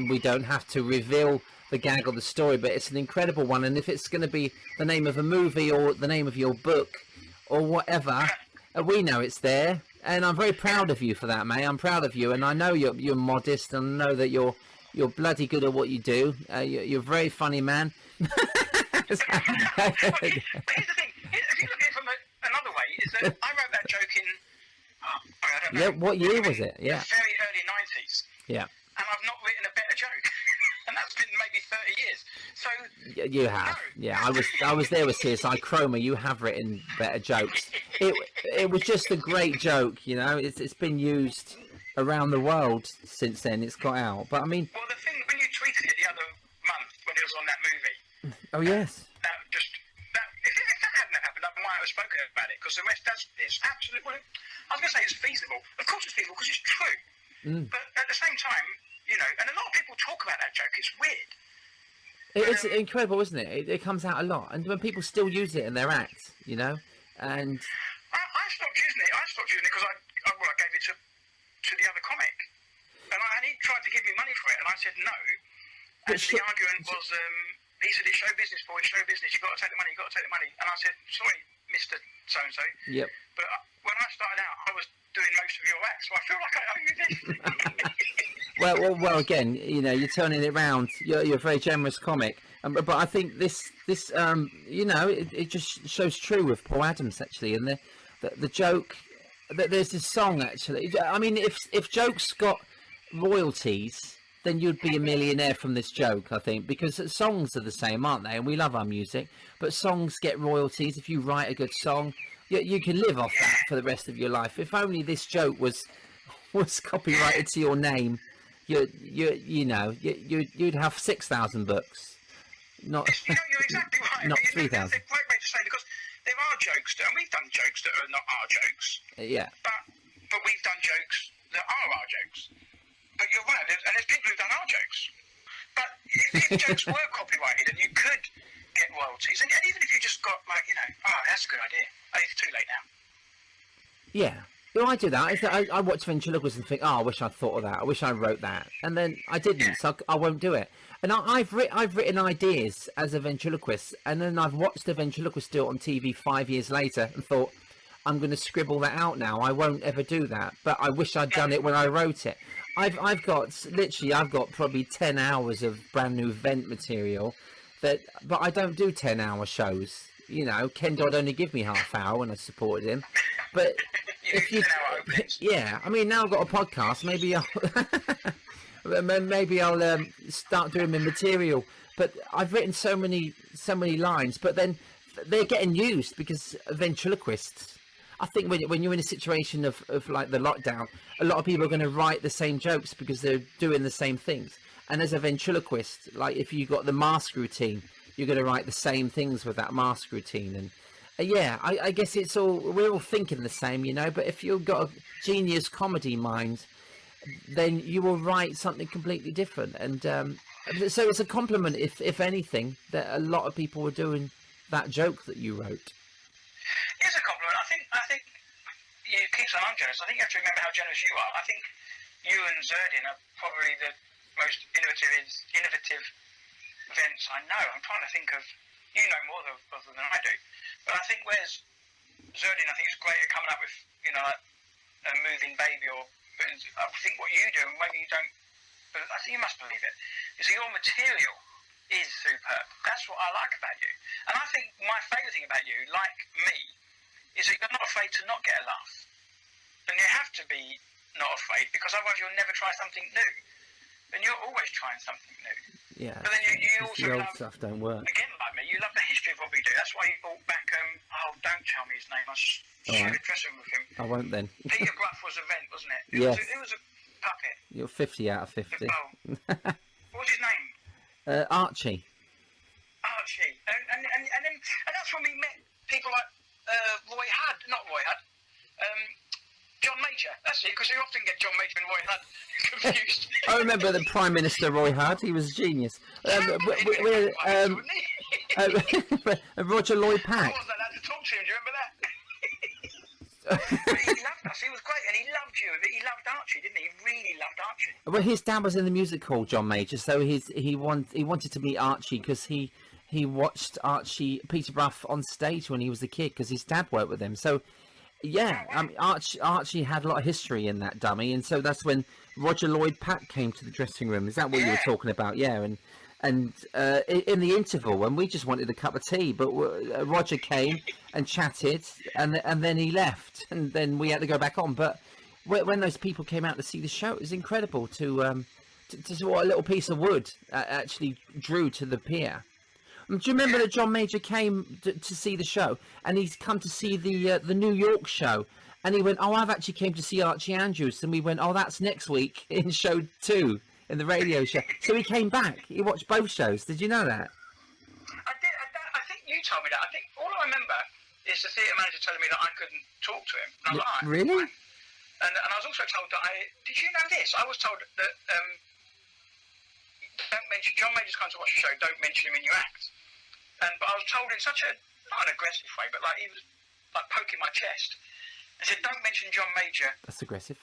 Speaker 1: we don't have to reveal the gag or the story, but it's an incredible one. And if it's going to be the name of a movie or the name of your book or whatever, we know it's there, and I'm very proud of you for that, mate. I'm proud of you, and I know you're modest, and I know that you're bloody good at what you do. You're a very funny man.
Speaker 2: Here's the thing. If you look at it from another way, is that I wrote that joke in, I don't know.
Speaker 1: Yeah, what year was it? Yeah.
Speaker 2: The very early 90s.
Speaker 1: Yeah.
Speaker 2: And I've not written a better joke. And that's been maybe 30 years. So
Speaker 1: You have, yeah. I was there with CSI Chroma. You have written better jokes. It was just a great joke, you know. It's been used around the world since then. It's got out, but I mean,
Speaker 2: well, the thing when you tweeted it the other month when it was on that movie,
Speaker 1: oh yes,
Speaker 2: if that hadn't happened, I might have spoken about it because the rest it's absolutely. Well, I was going to say it's feasible. Of course, it's feasible because it's true. But at the same time, you know, and a lot of people talk about that joke. It's weird.
Speaker 1: it's incredible, isn't it? It comes out a lot, and when people still use it in their act, you know, and
Speaker 2: I stopped using it. I stopped using it because I gave it to the other comic, and he tried to give me money for it, and I said no. And the argument was, he said it's show business, boy, it's show business. You've got to take the money. You've got to take the money. And I said, sorry, Mister So and So.
Speaker 1: Yep.
Speaker 2: But when I started out, I was doing most of your acts, so I feel like I owe you this.
Speaker 1: Well, again, you know, you're turning it around. You're a very generous comic, but I think this, you know, it just shows true with Paul Adams actually, and the joke that there's this song actually. I mean, if jokes got royalties, then you'd be a millionaire from this joke, I think, because songs are the same, aren't they? And we love our music, but songs get royalties. If you write a good song, you can live off that for the rest of your life. If only this joke was copyrighted to your name, you'd have 6,000 books, not
Speaker 2: you're exactly right.
Speaker 1: not 3,000.
Speaker 2: That's a great way to say it, because there are jokes and we've done jokes that are not our jokes.
Speaker 1: Yeah.
Speaker 2: But we've done jokes that are our jokes. But you're right, and there's people who've done our jokes. But if jokes were copyrighted and you could get royalties, and even if you just got like, you know, that's a good idea. Oh, it's too late now.
Speaker 1: Yeah. Well, I do that. I watch ventriloquist and think, I wish I'd thought of that. I wish I wrote that. And then I didn't, so I won't do it. And I've written ideas as a ventriloquist, and then I've watched the ventriloquist do it on TV 5 years later and thought, I'm going to scribble that out now. I won't ever do that. But I wish I'd done it when I wrote it. I've got probably 10 hours of brand new vent material, but I don't do 10-hour shows. You know, Ken Dodd only give me half hour when I supported him. But if you, yeah, I mean, now I've got a podcast. Maybe I'll start doing my material. But I've written so many lines, but then they're getting used because ventriloquists. I think when you're in a situation of like the lockdown, a lot of people are going to write the same jokes because they're doing the same things. And as a ventriloquist, like if you got the mask routine, you're going to write the same things with that mask routine. And I guess we're all thinking the same, you know. But if you've got a genius comedy mind, then you will write something completely different. And so it's a compliment, if anything, that a lot of people were doing that joke that you wrote.
Speaker 2: It's a compliment. I think you keep saying I'm generous. I think you have to remember how generous you are. I think you and Zerdin are probably the most innovative vents I know. I'm trying to think of, you know more of them than I do, but I think where's Zerdin, I think is great at coming up with, you know, like a moving baby, or I think what you do, maybe you don't, but I think you must believe it. You see, your material is superb. That's what I like about you. And I think my favourite thing about you, like me, is that you're not afraid to not get a laugh. And you have to be not afraid, because otherwise you'll never try something new. And you're always trying something new.
Speaker 1: Yeah.
Speaker 2: But then you also
Speaker 1: the old
Speaker 2: love,
Speaker 1: stuff don't work.
Speaker 2: again, like me, you love the history of what we do. That's why you brought back, don't tell me his name, I should have dressed with him.
Speaker 1: I won't then.
Speaker 2: Peter Gruff was a vent, wasn't it?
Speaker 1: Yes.
Speaker 2: It was a puppet.
Speaker 1: You're 50 out of 50.
Speaker 2: Oh. What was his name?
Speaker 1: Archie.
Speaker 2: Archie. And that's when we met people like Roy Hudd, not Roy Hudd, John Major. That's it, because you often get John Major and Roy Hudd confused.
Speaker 1: I remember the Prime Minister Roy Hudd. He was a genius. Roger Lloyd Pack.
Speaker 2: I wasn't allowed to talk to him. Do you remember that? But he loved us. He was great, and he loved you. He loved Archie, didn't he? He really loved Archie.
Speaker 1: Well, his dad was in the music hall, John Major, so he wanted to meet Archie because he watched Peter Bruff on stage when he was a kid because his dad worked with him. So yeah, Archie had a lot of history in that dummy, and so that's when Roger Lloyd Pack came to the dressing room. Is that what you were talking about? Yeah, and in the interval when we just wanted a cup of tea, but Roger came and chatted, and then he left, and then we had to go back on. But when those people came out to see the show, it was incredible to see what a little piece of wood actually drew to the pier. Do you remember that John Major came to see the show, and he's come to see the New York show, and he went, "Oh, I've actually came to see Archie Andrews," and we went, "Oh, that's next week in show 2 in the radio show." So he came back. He watched both shows. Did you know that?
Speaker 2: I did. I think you told me that. I think all I remember is the theatre manager telling me that I couldn't talk to him. And I was like,
Speaker 1: really?
Speaker 2: Fine. And I was also told that did you know this? I was told that don't mention John Major's come to watch the show. Don't mention him in your act. But I was told in such a not an aggressive way, but like he was like poking my chest. I said, "Don't mention John Major."
Speaker 1: That's aggressive.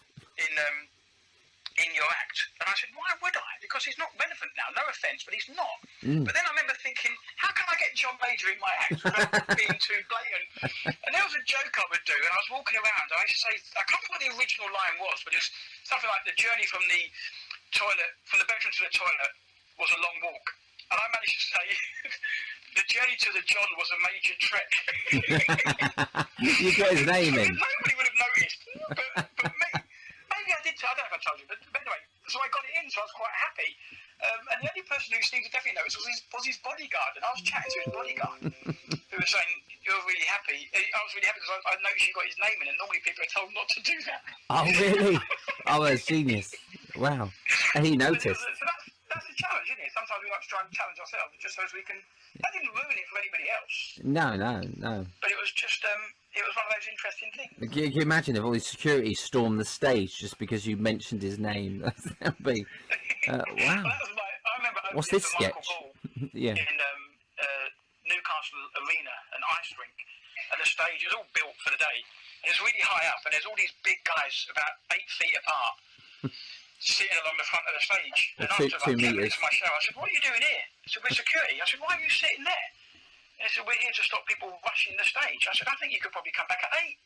Speaker 2: In your act. And I said, why would I? Because he's not relevant now. No offence, but he's not. But then I remember thinking, how can I get John Major in my act without being too blatant? And there was a joke I would do, and I was walking around, and I used to say, I can't remember what the original line was, but it's something like the journey from the toilet, from the bedroom to the toilet was a long walk. And I managed to say, the journey to the John was a major trek.
Speaker 1: You got his name in.
Speaker 2: Nobody would have noticed, but me. Maybe I did. I don't know if I told you, but anyway, so I got it in, so I was quite happy. And the only person who seemed to definitely notice was his bodyguard, and I was chatting to his bodyguard, who was saying, "You're really happy." I was really happy because I noticed you got his name in, and normally people are told not to do that.
Speaker 1: Oh, really? Oh, that's genius. Wow. And he noticed.
Speaker 2: So that's a challenge, isn't it? Sometimes we like to try and challenge ourselves just so as we can. That didn't ruin it for anybody else.
Speaker 1: No.
Speaker 2: But it was just it was one of those interesting things.
Speaker 1: Can you imagine if all the security stormed the stage just because you mentioned his name? That would be wow.
Speaker 2: Well, that was I remember
Speaker 1: What's this
Speaker 2: Michael
Speaker 1: sketch?
Speaker 2: Ball
Speaker 1: Yeah.
Speaker 2: in Newcastle Arena, an ice rink, and the stage is all built for the day. And it's really high up, and there's all these big guys about 8 feet apart sitting along the front of the stage. And
Speaker 1: Two
Speaker 2: after like 10
Speaker 1: meters.
Speaker 2: minutes of my show, I said, "What are you doing here?" He said, "We're security." I said, "Why are you sitting there?" And he said, "We're here to stop people rushing the stage." I said, "I think you could probably come back at 8.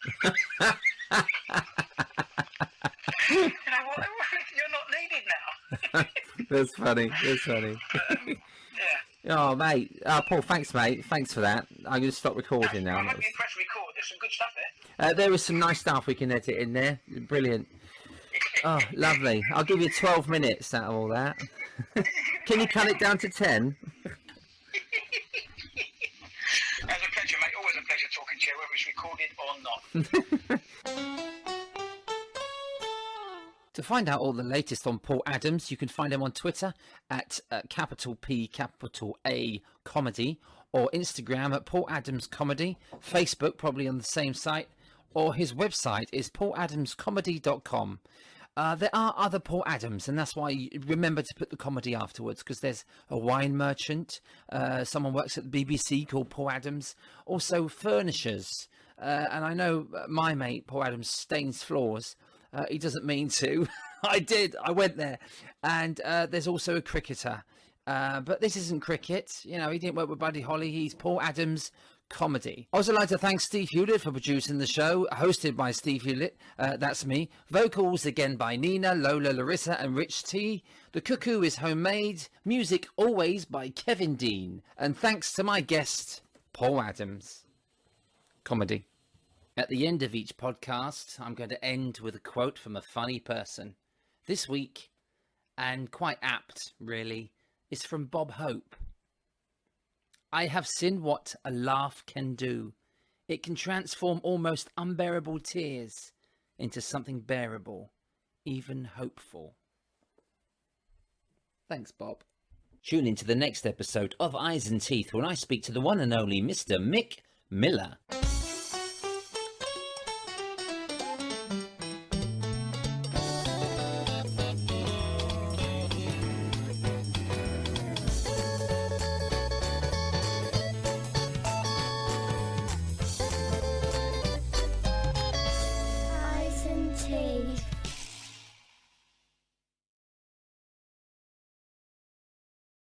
Speaker 2: You know what? You're not needed now.
Speaker 1: That's funny.
Speaker 2: Yeah.
Speaker 1: Oh, mate. Paul, thanks, mate. Thanks for that. I'm going to stop recording now.
Speaker 2: I hope you press record. There's some good stuff there.
Speaker 1: There was some nice stuff we can edit in there. Brilliant. Oh, lovely. I'll give you 12 minutes out of all that. Can you cut it down to 10?
Speaker 2: As a pleasure, mate. Always a pleasure talking to you, whether it's recorded or not.
Speaker 1: To find out all the latest on Paul Adams, you can find him on Twitter at capital P, capital A Comedy, or Instagram at Paul Adams Comedy, Facebook probably on the same site, or his website is pauladamscomedy.com. There are other Paul Adams, and that's why you remember to put the comedy afterwards, because there's a wine merchant, someone works at the BBC called Paul Adams, also furnishers, and I know my mate Paul Adams stains floors. He doesn't mean to. I went there. And there's also a cricketer. But this isn't cricket. You know, he didn't work with Buddy Holly. He's Paul Adams Comedy. I also like to thank Steve Hewlett for producing the show, hosted by Steve Hewlett. That's me. Vocals again by Nina, Lola, Larissa and Rich T. The Cuckoo is homemade. Music always by Kevin Dean. And thanks to my guest, Paul Adams Comedy. At the end of each podcast, I'm going to end with a quote from a funny person. This week, and quite apt, really, is from Bob Hope. I have seen what a laugh can do. It can transform almost unbearable tears into something bearable, even hopeful. Thanks, Bob. Tune into the next episode of Eyes and Teeth when I speak to the one and only Mr. Mick Miller.